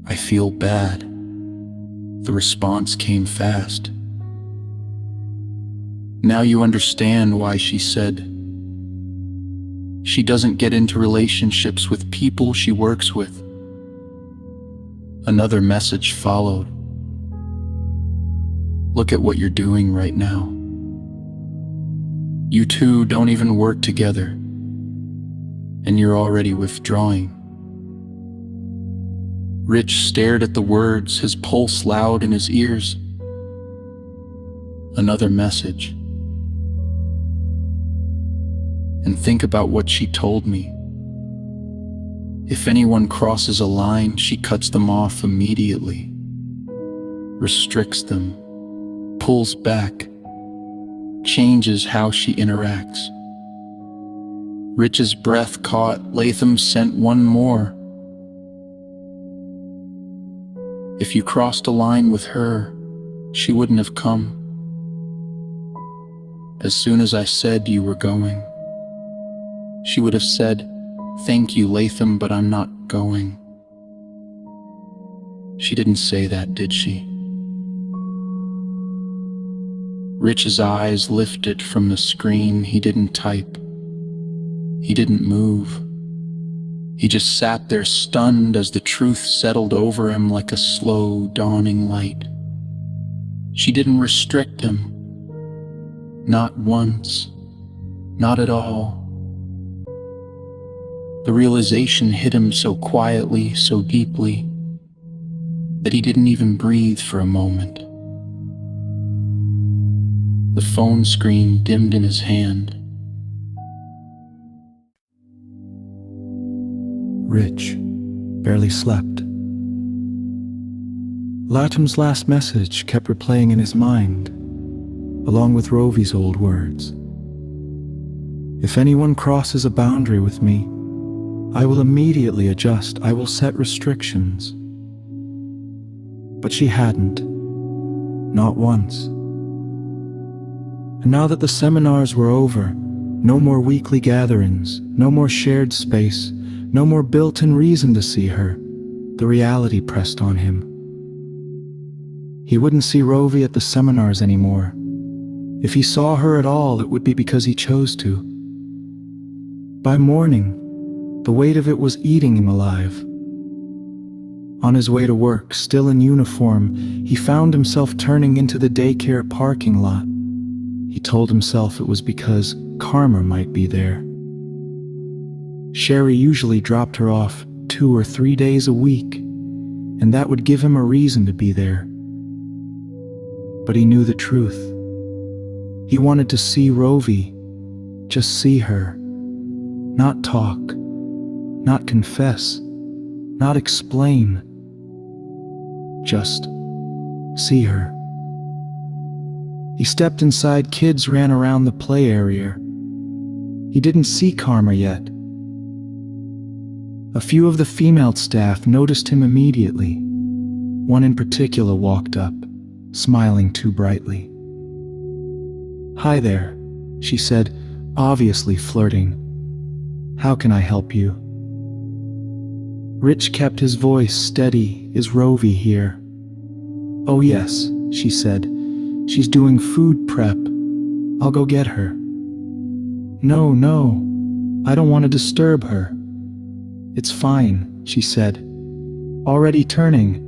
S4: I feel bad. The response came fast. Now you understand why she said she doesn't get into relationships with people she works with. Another message followed. Look at what you're doing right now. You two don't even work together, and you're already withdrawing. Rich stared at the words, his pulse loud in his ears. Another message. And think about what she told me. If anyone crosses a line, she cuts them off immediately, restricts them, pulls back, changes how she interacts. Rich's breath caught. Latham sent one more. If you crossed a line with her, she wouldn't have come. As soon as I said you were going, she would have said,
S1: "Thank you, Latham, but I'm not going." She didn't say that, did she? Rich's eyes lifted from the screen. He didn't type. He didn't move. He just sat there stunned as the truth settled over him like a slow dawning light. She didn't restrict him. Not once. Not at all. The realization hit him so quietly, so deeply, that he didn't even breathe for a moment. The phone screen dimmed in his hand.
S5: Rich barely slept. Latham's last message kept replaying in his mind, along with Rovi's old words. "If anyone crosses a boundary with me, I will immediately adjust. I will set restrictions." But she hadn't. Not once. And now that the seminars were over, no more weekly gatherings, no more shared space, no more built-in reason to see her, the reality pressed on him. He wouldn't see Rovi at the seminars anymore. If he saw her at all, it would be because he chose to. By morning, the weight of it was eating him alive. On his way to work, still in uniform, he found himself turning into the daycare parking lot. He told himself it was because Karma might be there. Sherry usually dropped her off 2 or 3 days a week, and that would give him a reason to be there. But he knew the truth. He wanted to see Rovi, just see her. Not talk, not confess, not explain. Just see her. He stepped inside. Kids ran around the play area. He didn't see Karma yet. A few of the female staff noticed him immediately. One in particular walked up, smiling too brightly. "Hi there," she said, obviously flirting. "How can I help you?" Rich kept his voice steady. "Is Rovi here?" "Oh yes," she said. "She's doing food prep. I'll go get her." No, I don't want to disturb her." "It's fine," she said. "Already turning.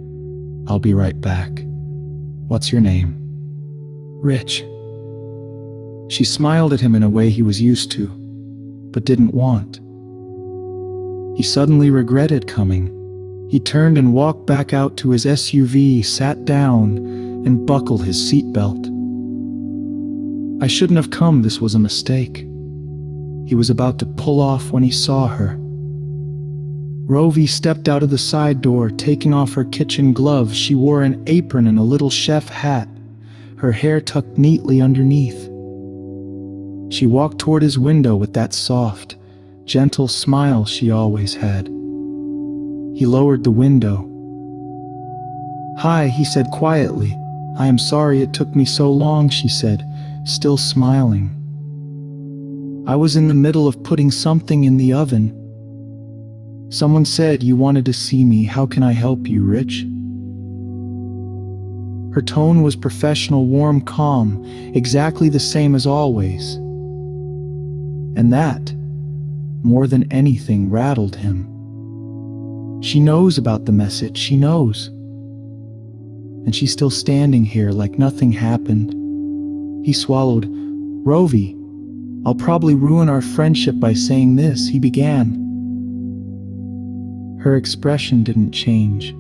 S5: I'll be right back. What's your name?" "Rich." She smiled at him in a way he was used to, but didn't want. He suddenly regretted coming. He turned and walked back out to his SUV, sat down, and buckled his seatbelt. "I shouldn't have come. This was a mistake." He was about to pull off when he saw her. Rovi stepped out of the side door, taking off her kitchen gloves. She wore an apron and a little chef hat, her hair tucked neatly underneath. She walked toward his window with that soft, gentle smile she always had. He lowered the window. "Hi," he said quietly. "I am sorry it took me so long," she said, still smiling. "I was in the middle of putting something in the oven." "Someone said you wanted to see me. How can I help you, Rich?" Her tone was professional, warm, calm, exactly the same as always. And that, more than anything, rattled him. She knows about the message, she knows. And she's still standing here like nothing happened. He swallowed. "Rovi, I'll probably ruin our friendship by saying this," he began. Her expression didn't change.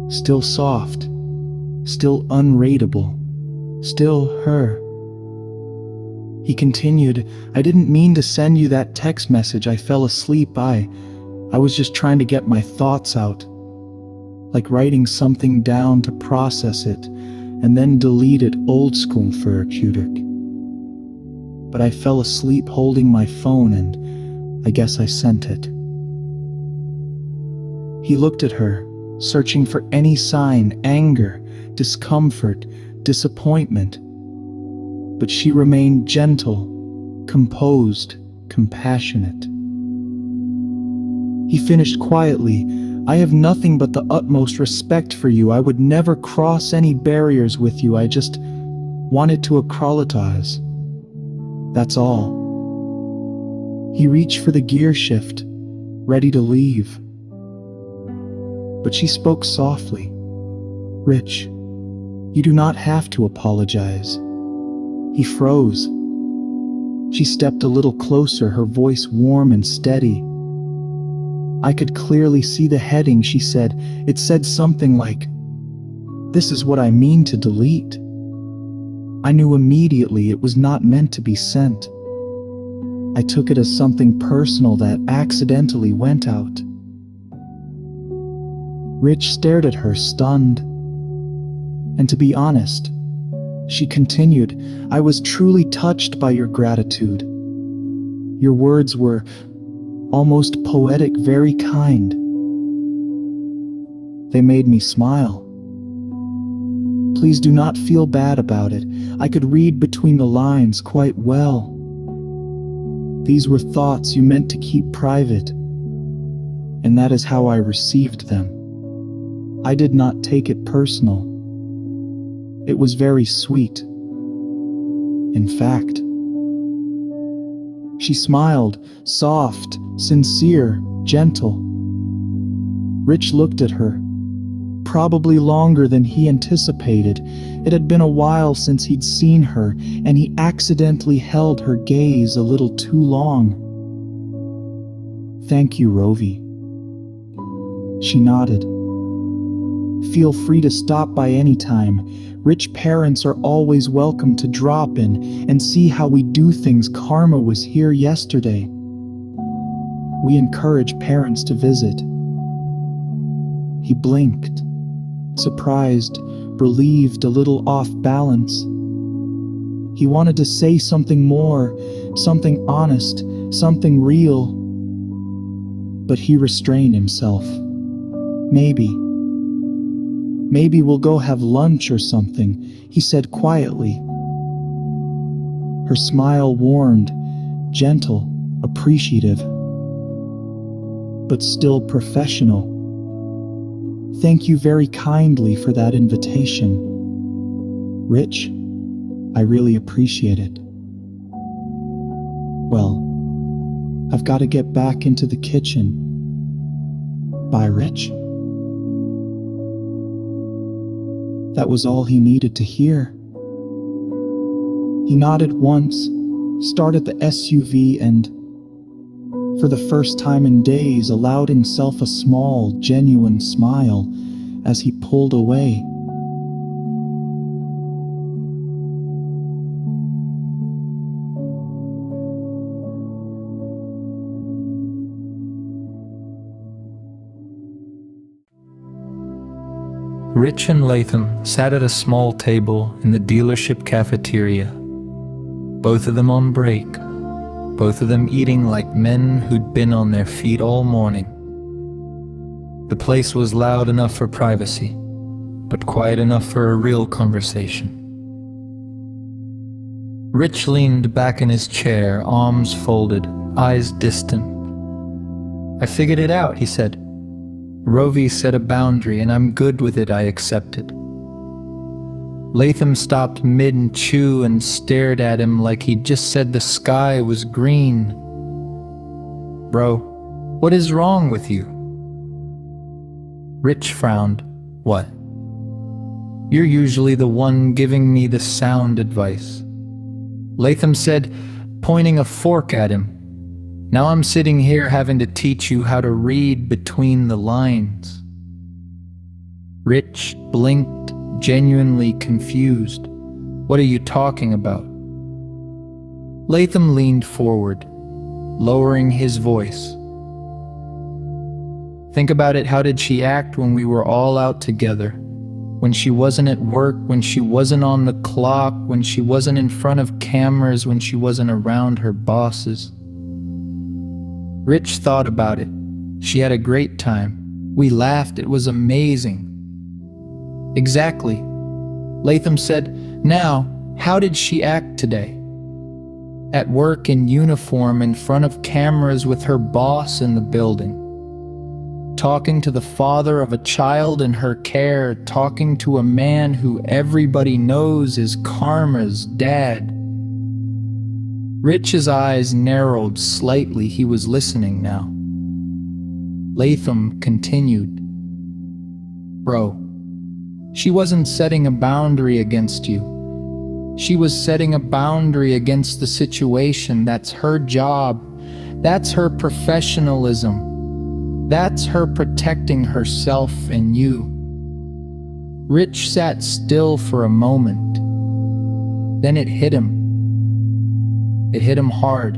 S5: Still soft, still unrateable, still her. He continued, "I didn't mean to send you that text message. I fell asleep. I was just trying to get my thoughts out. Like writing something down to process it, and then delete it, old school therapeutic. But I fell asleep holding my phone and I guess I sent it." He looked at her, searching for any sign, anger, discomfort, disappointment. But she remained gentle, composed, compassionate.
S1: He finished quietly, "I have nothing but the utmost respect for you. I would never cross any barriers with you. I just wanted to acclimatize. That's all." He reached for the gear shift, ready to leave. But she spoke softly. "Rich, you do not have to apologize." He froze. She stepped a little closer, her voice warm and steady. I could clearly see the heading she said. It said something like, "This is what I mean to delete." I knew immediately it was not meant to be sent. I took it as something personal that accidentally went out. Rich stared at her, stunned. And to be honest, she continued, "I was truly touched by your gratitude. Your words were almost poetic, very kind. They made me smile. Please do not feel bad about it. I could read between the lines quite well. These were thoughts you meant to keep private, and that is how I received them. I did not take it personal. It was very sweet. In fact." She smiled, soft, sincere, gentle. Rich looked at her, probably longer than he anticipated. It had been a while since he'd seen her, and he accidentally held her gaze a little too long. "Thank you, Rovi." She nodded. "Feel free to stop by any time. Rich parents are always welcome to drop in and see how we do things. Karma was here yesterday. We encourage parents to visit." He blinked, surprised, relieved, a little off balance. He wanted to say something more, something honest, something real, but he restrained himself. Maybe we'll go have lunch or something," he said quietly. Her smile warmed, gentle, appreciative, but still professional. "Thank you very kindly for that invitation. Rich, I really appreciate it. Well, I've got to get back into the kitchen. Bye, Rich." That was all he needed to hear. He nodded once, started the SUV, and, for the first time in days, allowed himself a small, genuine smile as he pulled away.
S7: Rich and Latham sat at a small table in the dealership cafeteria, both of them on break, both of them eating like men who'd been on their feet all morning. The place was loud enough for privacy, but quiet enough for a real conversation. Rich leaned back in his chair, arms folded, eyes distant. "I figured it out," he said. "Rovi set a boundary, and I'm good with it. I accept it." Latham stopped mid-chew and stared at him like he'd just said the sky was green. "Bro, what is wrong with you?" Rich frowned. "What?" "You're usually the one giving me the sound advice." Latham said, pointing a fork at him. "Now I'm sitting here having to teach you how to read between the lines." Rich blinked, genuinely confused. "What are you talking about?" Latham leaned forward, lowering his voice. "Think about it. How did she act when we were all out together? When she wasn't at work, when she wasn't on the clock, when she wasn't in front of cameras, when she wasn't around her bosses?" Rich thought about it. "She had a great time. We laughed. It was amazing." "Exactly." Latham said, "Now, how did she act today? At work in uniform, in front of cameras with her boss in the building. talking to the father of a child in her care, talking to a man who everybody knows is Karma's dad. Rich's eyes narrowed slightly. He was listening now. Latham continued. Bro, she wasn't setting a boundary against you. She was setting a boundary against the situation. That's her job. That's her professionalism. That's her protecting herself and you. Rich sat still for a moment. Then it hit him. It hit him hard.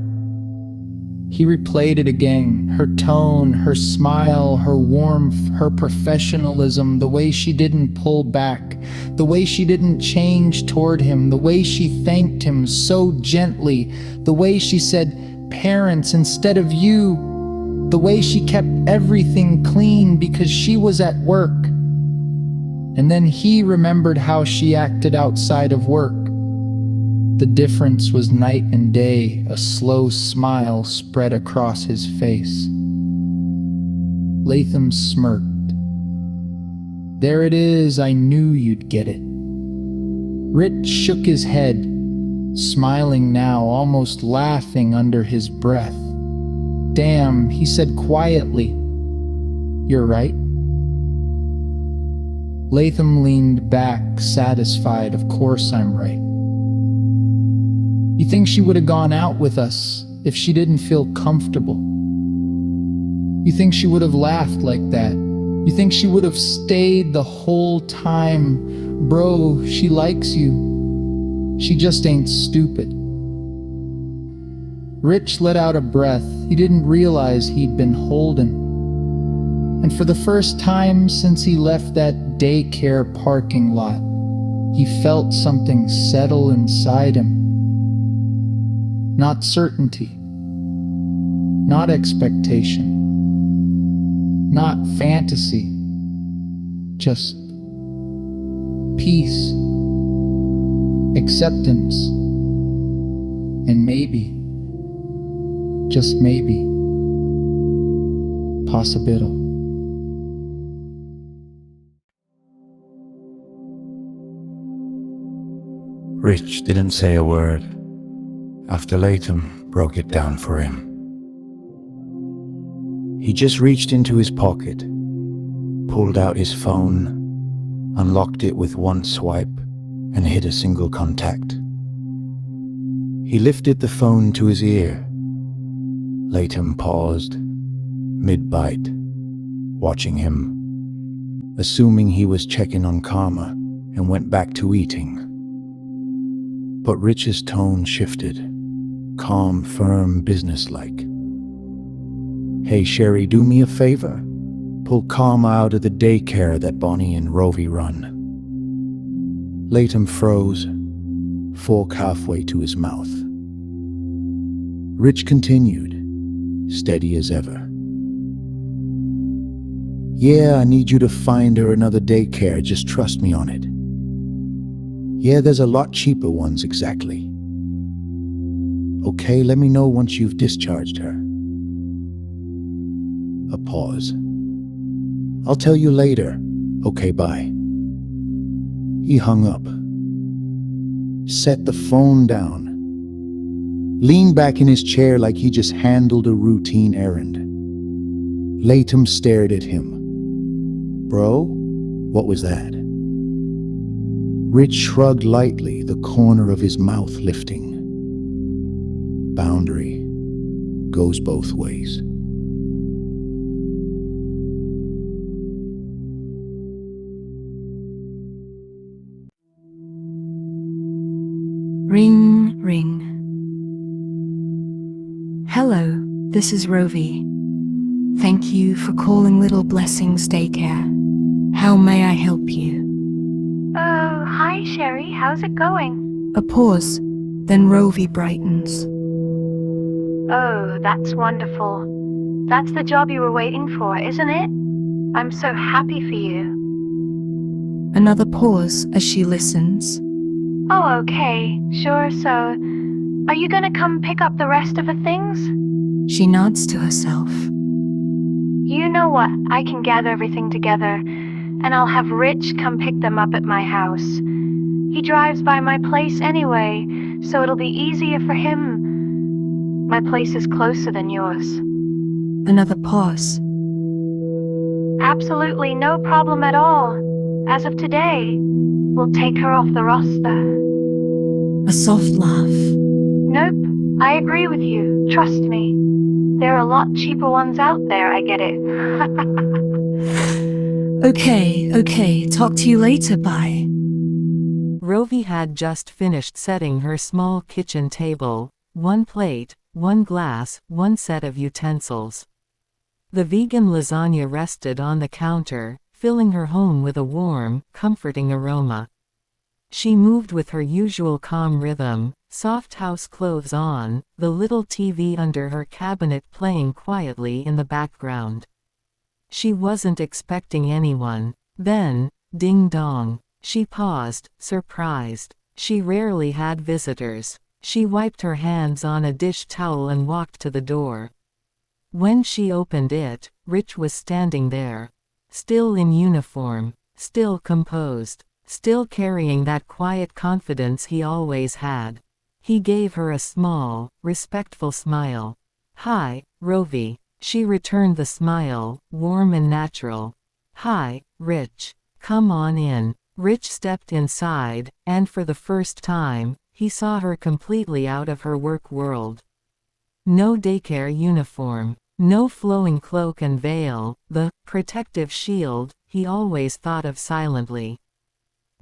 S7: He replayed it again. Her tone, her smile, her warmth, her professionalism, the way she didn't pull back, the way she didn't change toward him, the way she thanked him so gently, the way she said, "Parents instead of you," the way she kept everything clean because she was at work. And then he remembered how she acted outside of work. The difference was night and day. A slow smile spread across his face. Latham smirked. There it is, I knew you'd get it. Rich shook his head, smiling now, almost laughing under his breath. Damn, he said quietly. You're right. Latham leaned back, satisfied. Of course I'm right. You think she would have gone out with us if she didn't feel comfortable? You think she would have laughed like that? You think she would have stayed the whole time? Bro, she likes you. She just ain't stupid. Rich let out a breath. He didn't realize he'd been holden. And for the first time since he left that daycare parking lot, he felt something settle inside him. Not certainty, not expectation, not fantasy, just peace, acceptance, and maybe, just maybe, possibility.
S8: Rich didn't say a word after Latham broke it down for him. He just reached into his pocket, pulled out his phone, unlocked it with one swipe, and hit a single contact. He lifted the phone to his ear. Latham paused, mid-bite, watching him, assuming he was checking on Karma, and went back to eating. But Rich's tone shifted. Calm, firm, businesslike. Hey, Sherry, do me a favor. Pull Karma out of the daycare that Bonnie and Rovi run. Latham froze, fork halfway to his mouth. Rich continued, steady as ever. Yeah, I need you to find her another daycare, just trust me on it. Yeah, there's a lot cheaper ones, exactly. Okay, let me know once you've discharged her. A pause. I'll tell you later. Okay, bye. He hung up. Set the phone down. Leaned back in his chair like he just handled a routine errand. Latham stared at him. Bro, what was that? Rich shrugged lightly, the corner of his mouth lifting. Boundary goes both ways.
S9: Ring, ring. Hello, this is Rovi. Thank you for calling Little Blessings Daycare. How may I help you?
S10: Oh, hi Sherry, how's it going?
S9: A pause, then Rovi brightens.
S10: Oh, that's wonderful. That's the job you were waiting for, isn't it? I'm so happy for you.
S9: Another pause as she listens.
S10: Oh, okay, sure, so are you gonna come pick up the rest of the things?
S9: She nods to herself.
S10: You know what? I can gather everything together, and I'll have Rich come pick them up at my house. He drives by my place anyway, so it'll be easier for him. My place is closer than yours.
S9: Another pause.
S10: Absolutely no problem at all. As of today, we'll take her off the roster.
S9: A soft laugh.
S10: Nope, I agree with you. Trust me. There are a lot cheaper ones out there, I get it.
S9: Okay, talk to you later, bye.
S6: Rovi had just finished setting her small kitchen table, one plate, one glass, one set of utensils. The vegan lasagna rested on the counter, filling her home with a warm, comforting aroma. She moved with her usual calm rhythm, soft house clothes on, the little TV under her cabinet playing quietly in the background. She wasn't expecting anyone. Then, ding dong. She paused, surprised. She rarely had visitors. She wiped her hands on a dish towel and walked to the door. When she opened it, Rich was standing there. Still in uniform, still composed, still carrying that quiet confidence he always had. He gave her a small, respectful smile. "Hi, Rovi." She returned the smile, warm and natural. "Hi, Rich. Come on in." Rich stepped inside, and for the first time, he saw her completely out of her work world. No daycare uniform, no flowing cloak and veil, the protective shield he always thought of silently.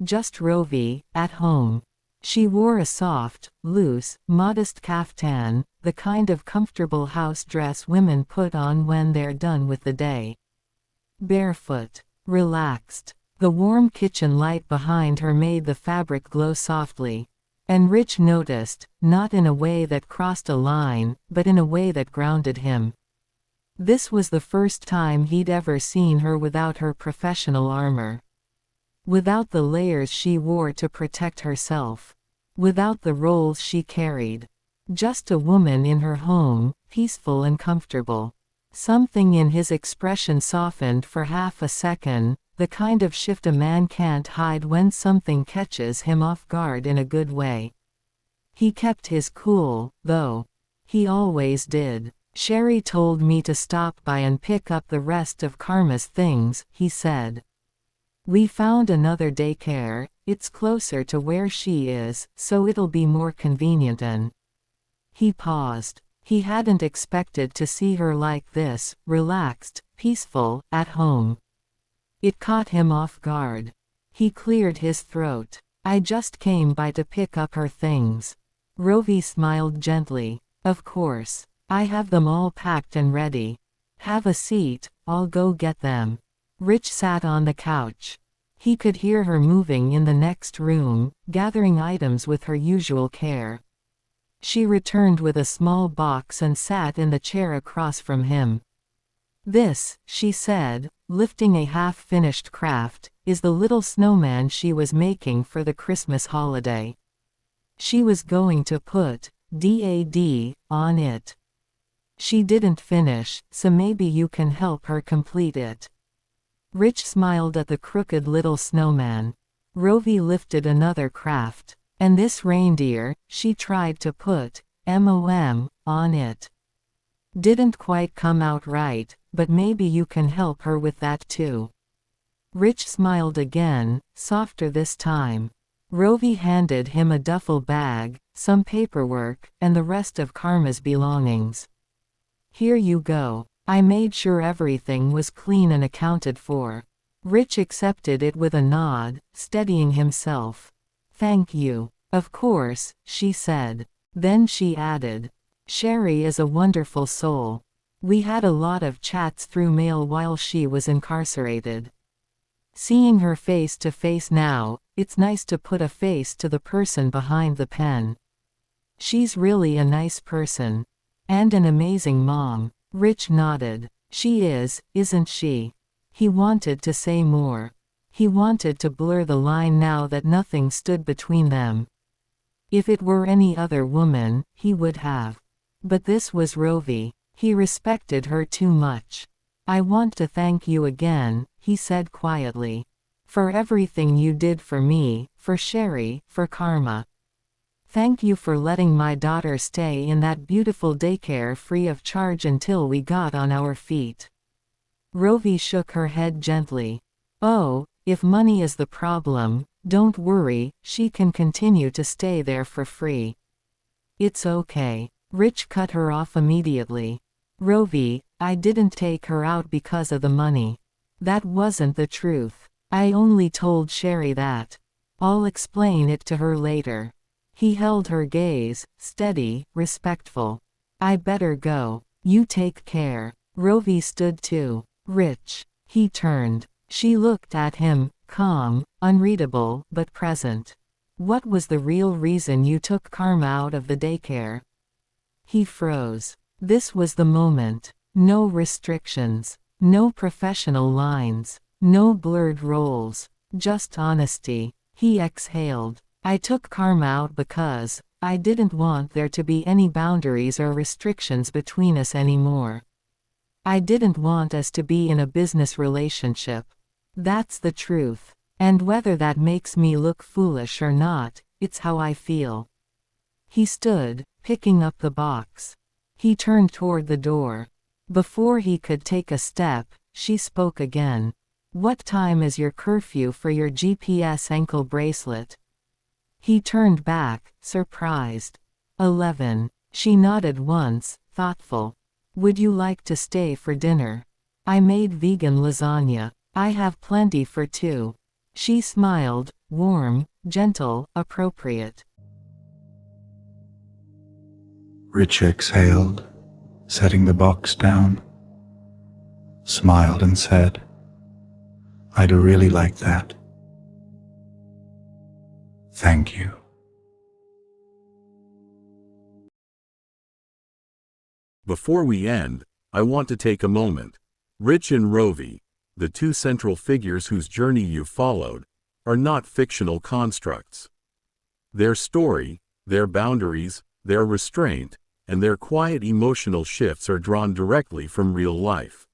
S6: Just Rovi, at home. She wore a soft, loose, modest caftan, the kind of comfortable house dress women put on when they're done with the day. Barefoot, relaxed. The warm kitchen light behind her made the fabric glow softly. And Rich noticed, not in a way that crossed a line, but in a way that grounded him. This was the first time he'd ever seen her without her professional armor. Without the layers she wore to protect herself. Without the roles she carried. Just a woman in her home, peaceful and comfortable. Something in his expression softened for half a second, the kind of shift a man can't hide when something catches him off guard in a good way. He kept his cool, though. He always did. "Sherry told me to stop by and pick up the rest of Karma's things," he said. "We found another daycare, it's closer to where she is, so it'll be more convenient and—" He paused. He hadn't expected to see her like this, relaxed, peaceful, at home. It caught him off guard. He cleared his throat. "I just came by to pick up her things." Rovi smiled gently. "Of course. I have them all packed and ready. Have a seat, I'll go get them." Rich sat on the couch. He could hear her moving in the next room, gathering items with her usual care. She returned with a small box and sat in the chair across from him. "This," she said, lifting a half-finished craft, "is the little snowman she was making for the Christmas holiday. She was going to put DAD on it. She didn't finish, so maybe you can help her complete it." Rich smiled at the crooked little snowman. Rovi lifted another craft. "And this reindeer, she tried to put MOM on it. Didn't quite come out right, but maybe you can help her with that too." Rich smiled again, softer this time. Rovi handed him a duffel bag, some paperwork, and the rest of Karma's belongings. "Here you go. I made sure everything was clean and accounted for." Rich accepted it with a nod, steadying himself. "Thank you." "Of course," she said. Then she added, "Sherry is a wonderful soul. We had a lot of chats through mail while she was incarcerated. Seeing her face to face now, it's nice to put a face to the person behind the pen. She's really a nice person. And an amazing mom." Rich nodded. "She is, isn't she?" He wanted to say more. He wanted to blur the line now that nothing stood between them. If it were any other woman, he would have. But this was Rovi. He respected her too much. I want to thank you again, he said quietly. For everything you did for me, for Sherry, for Karma. Thank you for letting my daughter stay in that beautiful daycare free of charge until we got on our feet. Rovi shook her head gently. Oh, if money is the problem, don't worry, she can continue to stay there for free. It's okay. Rich cut her off immediately. Rovi, I didn't take her out because of the money. That wasn't the truth. I only told Sherry that. I'll explain it to her later. He held her gaze, steady, respectful. I better go. You take care. Rovi stood too. Rich. He turned. She looked at him, calm, unreadable, but present. What was the real reason you took Karma out of the daycare? He froze. This was the moment. No restrictions. No professional lines. No blurred roles. Just honesty. He exhaled. I took Karma out because I didn't want there to be any boundaries or restrictions between us anymore. I didn't want us to be in a business relationship. That's the truth. And whether that makes me look foolish or not, it's how I feel. He stood, picking up the box. He turned toward the door. Before he could take a step, she spoke again. What time is your curfew for your GPS ankle bracelet? He turned back, surprised. 11. She nodded once, thoughtful. Would you like to stay for dinner? I made vegan lasagna. I have plenty for two. She smiled, warm, gentle, appropriate.
S8: Rich exhaled, setting the box down. Smiled and said, I'd really like that. Thank you.
S11: Before we end, I want to take a moment. Rich and Rovi, the two central figures whose journey you've followed, are not fictional constructs. Their story, their boundaries, their restraint, and their quiet emotional shifts are drawn directly from real life.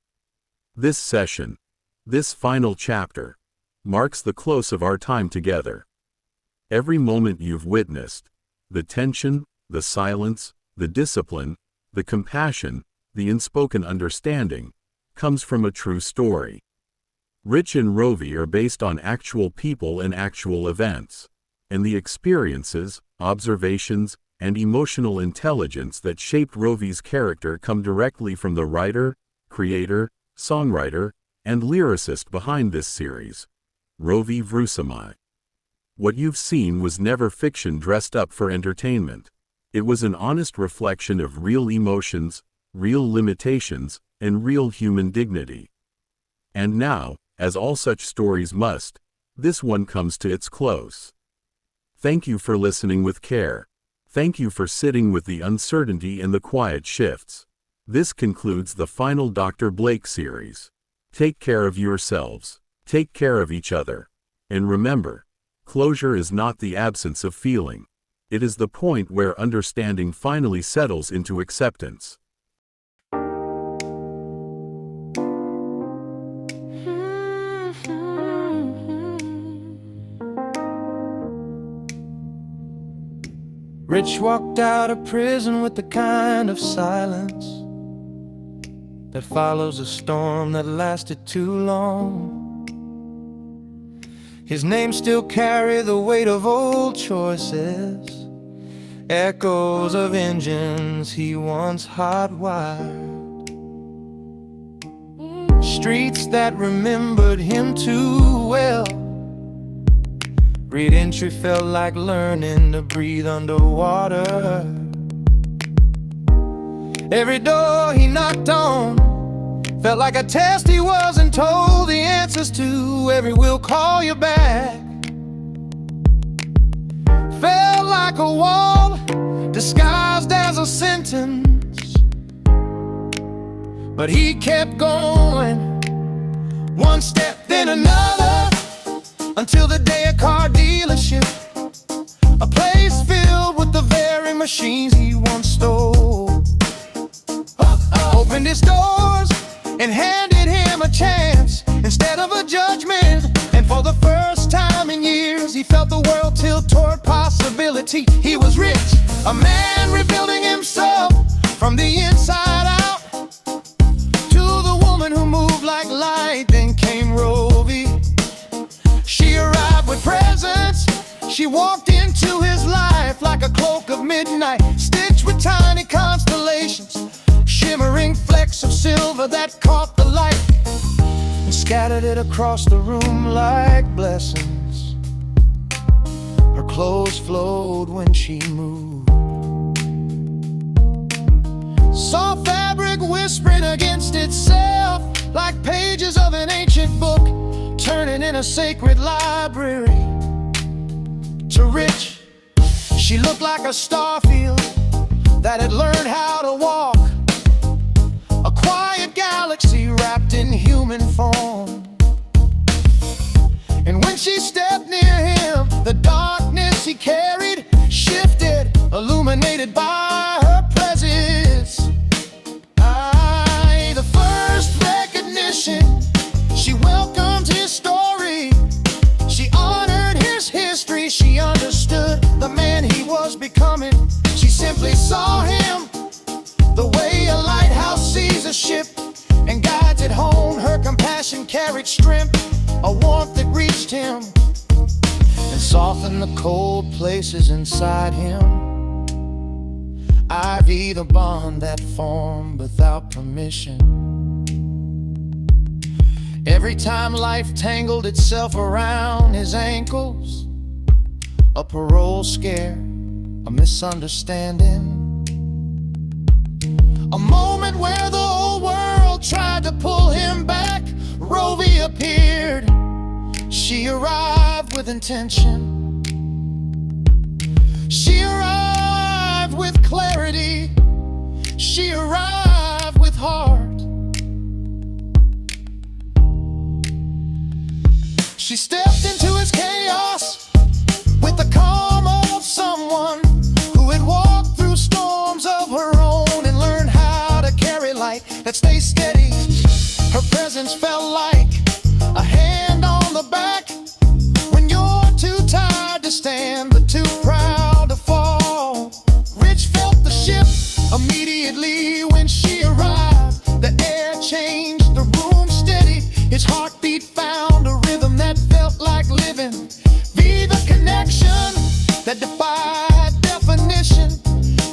S11: This session, this final chapter, marks the close of our time together. Every moment you've witnessed, the tension, the silence, the discipline, the compassion, the unspoken understanding, comes from a true story. Rich and Rovi are based on actual people and actual events, and the experiences, observations, and emotional intelligence that shaped Rovi's character come directly from the writer, creator, songwriter, and lyricist behind this series, Rovi Vrusamai. What you've seen was never fiction dressed up for entertainment. It was an honest reflection of real emotions, real limitations, and real human dignity. And now, as all such stories must, this one comes to its close. Thank you for listening with care. Thank you for sitting with the uncertainty and the quiet shifts. This concludes the final Dr. Blake series. Take care of yourselves. Take care of each other. And remember, closure is not the absence of feeling. It is the point where understanding finally settles into acceptance.
S1: Rich walked out of prison with the kind of silence that follows a storm that lasted too long. His name still carries the weight of old choices, echoes of engines he once hot-wired, streets that remembered him too well. Re-entry felt like learning to breathe underwater. Every door he knocked on felt like a test he wasn't told the answers to. Every will call you back felt like a wall disguised as a sentence. But he kept going, one step then another, until the day a car dealership, a place filled with the very machines he once stole, opened his doors and handed
S12: vanity, he was rich. A man rebuilding himself from the inside out. To the woman who moved like light, then came Rovi. She arrived with presents. She walked into his life like a cloak of midnight, stitched with tiny constellations, shimmering flecks of silver that caught the light and scattered it across the room like blessings. Her clothes flowed when she moved. Soft fabric whispering against itself like pages of an ancient book, turning in a sacred library. To Rich, she looked like a starfield that had learned how to walk, a quiet galaxy wrapped in human form. And when she stepped near him, the darkness he carried shifted, illuminated by her presence. The first recognition, she welcomed his story. She honored his history. She understood the man he was becoming. She simply saw him the way a lighthouse sees a ship and guides it home. Her compassion carried strength, a warmth that reached him and softened the cold places inside him. Ivy, the bond that formed without permission. Every time life tangled itself around his ankles, a parole scare, a misunderstanding, a moment where the whole world tried to pull him back. Rovi appeared. She arrived with intention. She arrived with clarity. She arrived with heart. She stepped into his chaos with the calm of someone who had walked through storms of her own and learned how to carry light that stays steady. Her presence felt like a hand on the back when you're too tired to stand but too proud to fall. Rich felt the shift immediately when she arrived. The air changed, the room steadied. His heartbeat found a rhythm that felt like living. Be the connection that defied definition.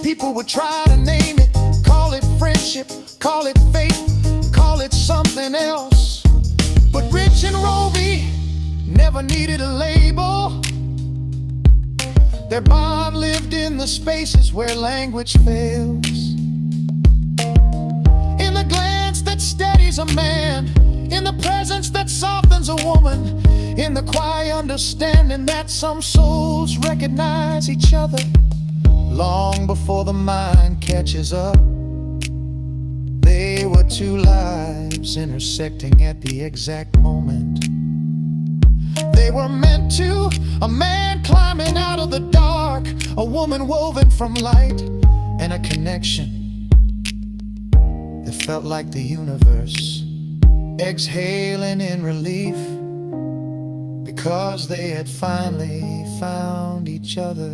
S12: People would try to name it, call it friendship, call it fate, call it something else. But Rich and Rovi never needed a label. Their bond lived in the spaces where language fails. In the glance that steadies a man, in the presence that softens a woman, in the quiet understanding that some souls recognize each other long before the mind catches up. They were two lives intersecting at the exact moment they were meant to. A man climbing out of the dark, a woman woven from light, and a connection that felt like the universe exhaling in relief because they had finally found each other.